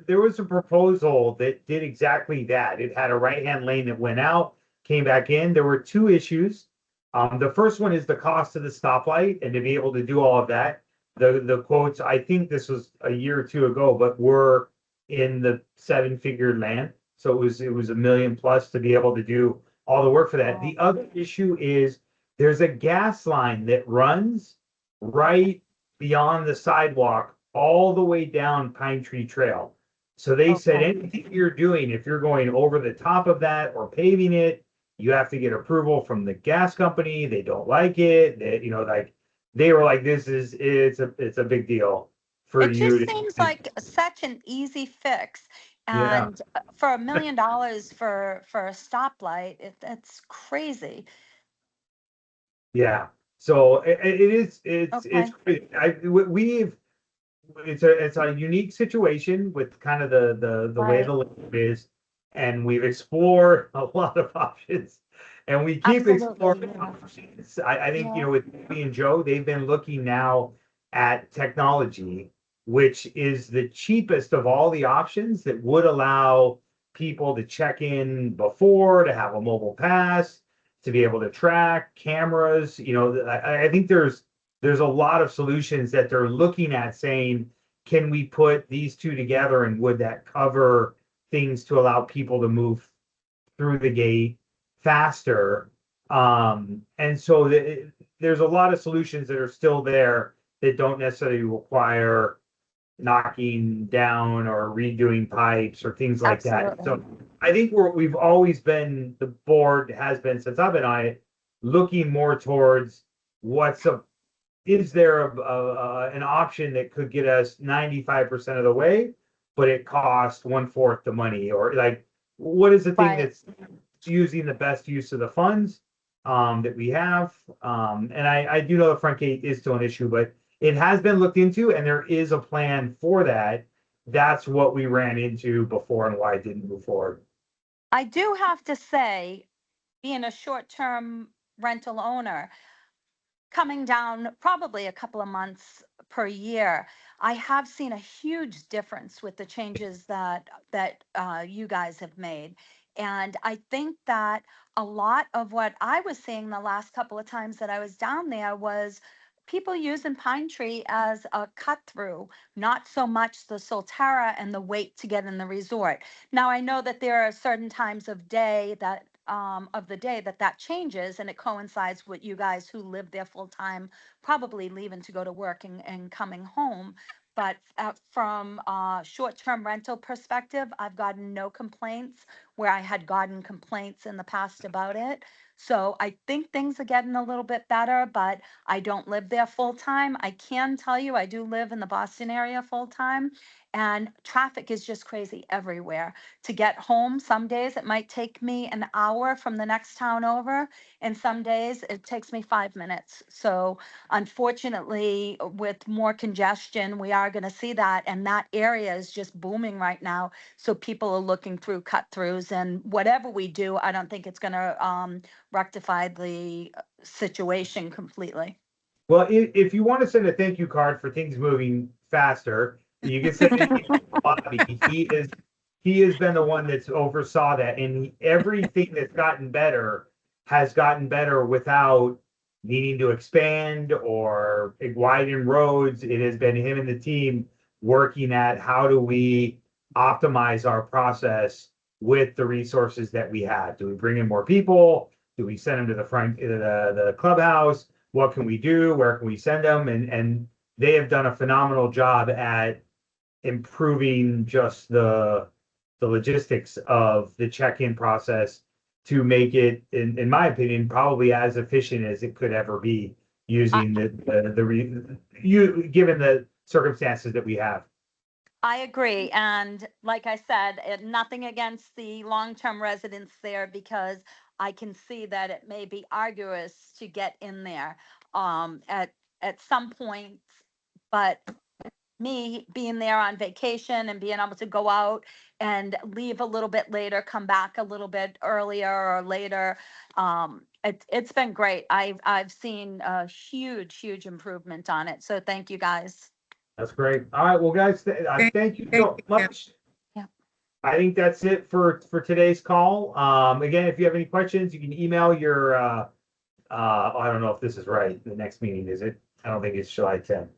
There was a proposal that did exactly that. It had a right-hand lane that went out, came back in. There were two issues. The first one is the cost of the stoplight, and to be able to do all of that. The quotes, I think this was a year or two ago, but were in the seven-figure land. So it was $1 million plus to be able to do all the work for that. The other issue is there's a gas line that runs right beyond the sidewalk all the way down Pine Tree Trail. So they said Okay. anything you're doing, if you're going over the top of that or paving it, you have to get approval from the gas company. They don't like it. Like they were like, it's a big deal for It you just to. seems like such an easy fix. Yeah, And for $1 million for a stoplight, that's crazy. yeah. So it's Okay. crazy. It's a unique situation with kind of the way Right. the land is, and we've explored a lot of options, and we keep Absolutely. exploring Yeah. options. I think, Yeah. with me and Joe, they've been looking now at technology, which is the cheapest of all the options that would allow people to check in before, to have a mobile pass, to be able to track cameras. I think there's a lot of solutions that they're looking at saying, can we put these two together and would that cover things to allow people to move through the gate faster? And so there's a lot of solutions that are still there that don't necessarily require knocking down or redoing pipes or things like that. Absolutely. So I think we've always been, the board has been since I've been on it, looking more towards is there an option that could get us 95% of the way, but it costs 1/4 the money, or like, what is the thing Right. that's using the best use of the funds that we have? And I do know the front gate is still an issue, but it has been looked into and there is a plan for that. That's what we ran into before and why it didn't move forward. I do have to say, being a short-term rental owner, coming down probably a couple of months per year, I have seen a huge difference with the changes that you guys have made. And I think that a lot of what I was seeing the last couple of times that I was down there was people using Pine Tree as a cut through, not so much the Solterra and the wait to get in the resort. Now I know that there are certain times of the day that changes, and it coincides with you guys who live there full time probably leaving to go to work and coming home. But from a short-term rental perspective, I've gotten no complaints where I had gotten complaints in the past about it. So I think things are getting a little bit better, but I don't live there full time. I can tell you, I do live in the Boston area full time, and traffic is just crazy everywhere. To get home, some days it might take me an hour from the next town over, and some days it takes me 5 minutes. So unfortunately, with more congestion, we are going to see that, and that area is just booming right now. So people are looking through cut throughs, and whatever we do, I don't think it's going to rectify the situation completely. Well, if you want to send a thank you card for things moving faster, you can send it to Bobby. He has been the one that's oversaw that, and everything that's gotten better has gotten better without needing to expand or widen roads. It has been him and the team working at how do we optimize our process with the resources that we have. Do we bring in more people? Do we send them to the front, the clubhouse? What can we do? Where can we send them? And they have done a phenomenal job at improving just the logistics of the check-in process to make it, in my opinion, probably as efficient as it could ever be using given the circumstances that we have. I agree. And like I said, nothing against the long-term residents there, because I can see that it may be arduous to get in there at some point. But me being there on vacation and being able to go out and leave a little bit later, come back a little bit earlier or later, it's been great. I've seen a huge improvement on it. So thank you guys. That's great. All right, well, guys, thank you so much. Yeah. I think that's it for today's call. Again, if you have any questions, you can email your I don't know if this is right. The next meeting, is it? I don't think it's July 10th.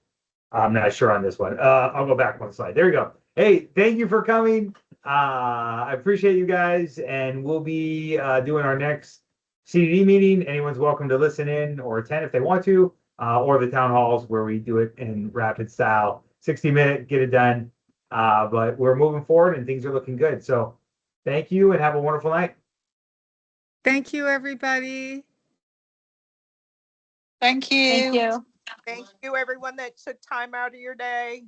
I'm not sure on this one. I'll go back one slide. There you go. Hey, thank you for coming. I appreciate you guys, and we'll be doing our next CDD meeting. Anyone's welcome to listen in or attend if they want to, or the town halls where we do it in rapid style, 60-minute, get it done. But we're moving forward and things are looking good. So thank you and have a wonderful night. Thank you, everybody. Thank you. Thank you. Thank you, everyone that took time out of your day.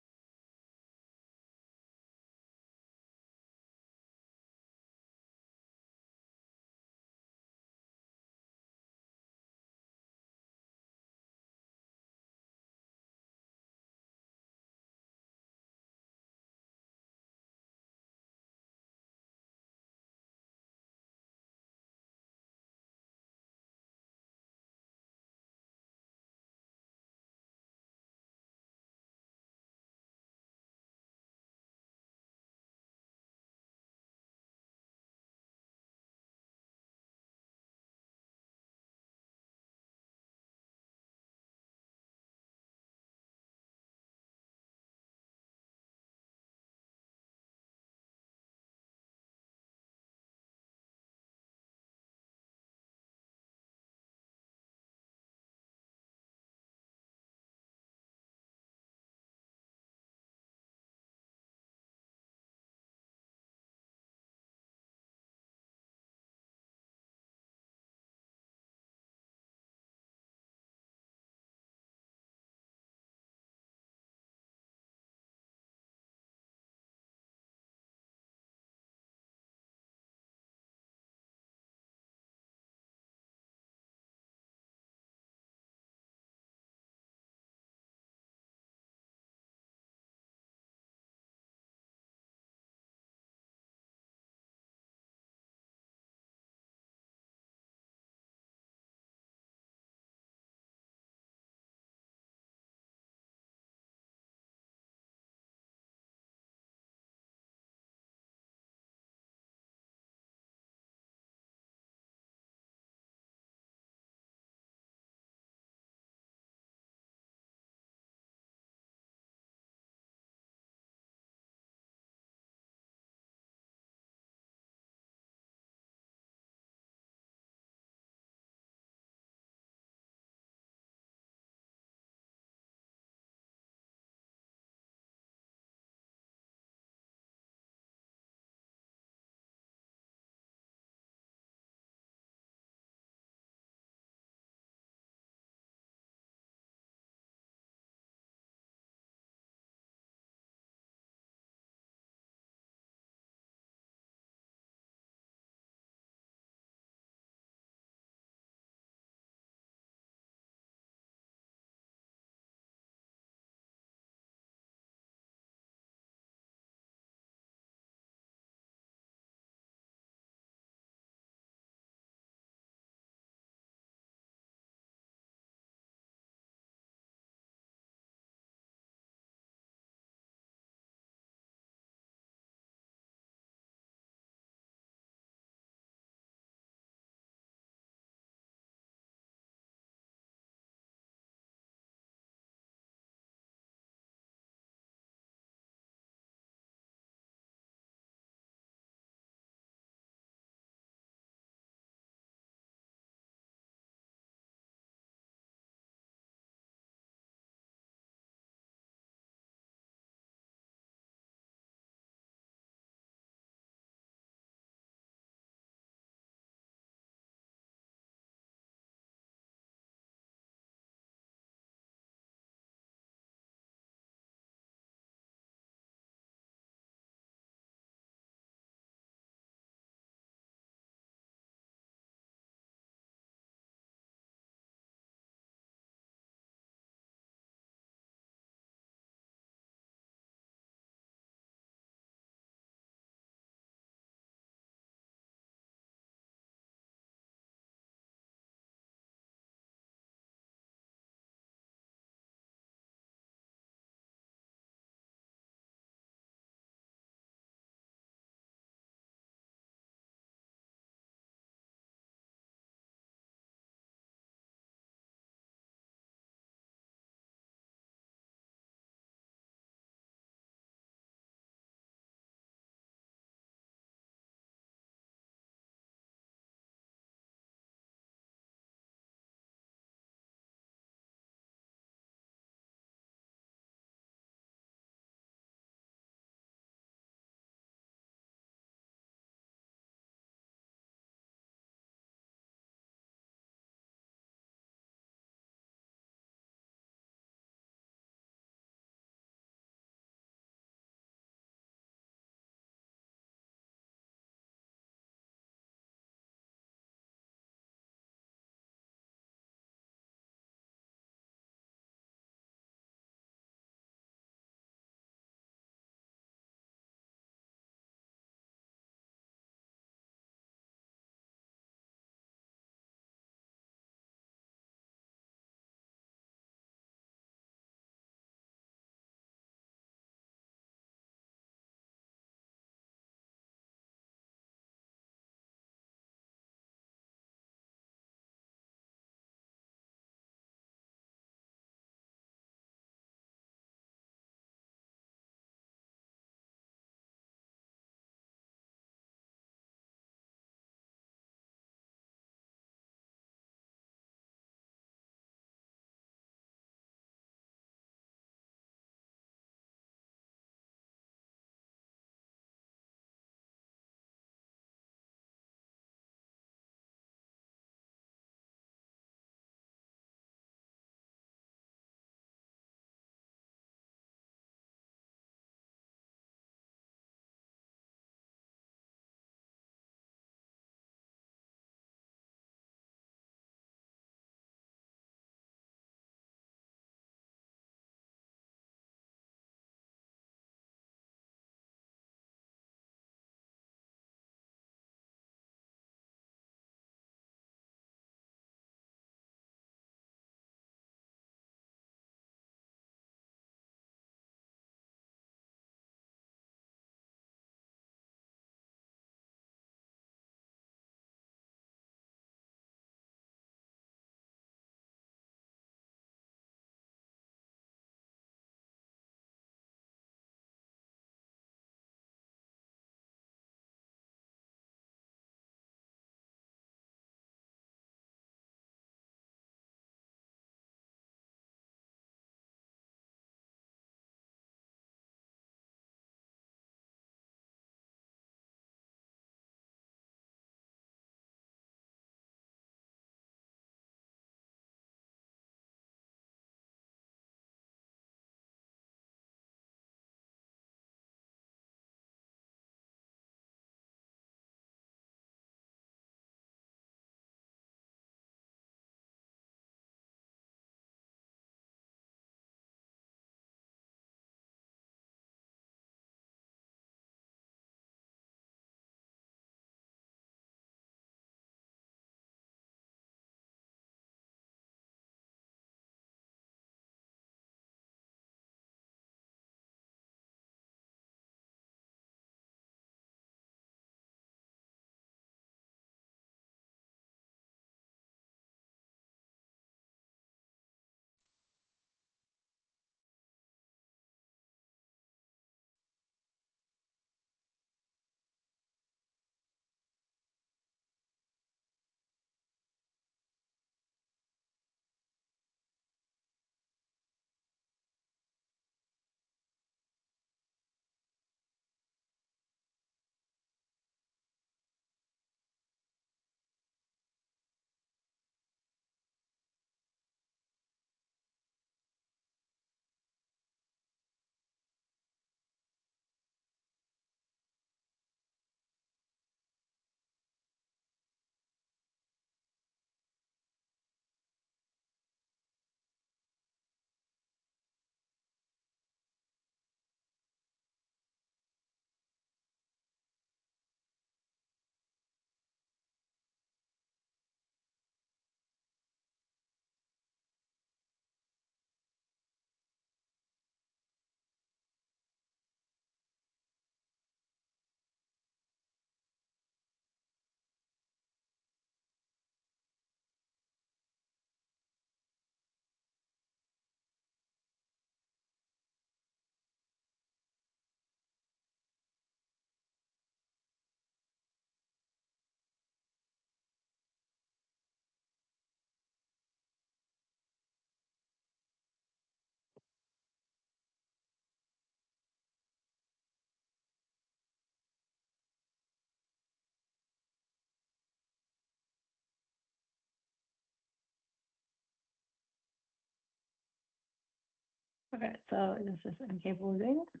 Okay, so it's just incapable of doing it.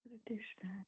What a douchebag.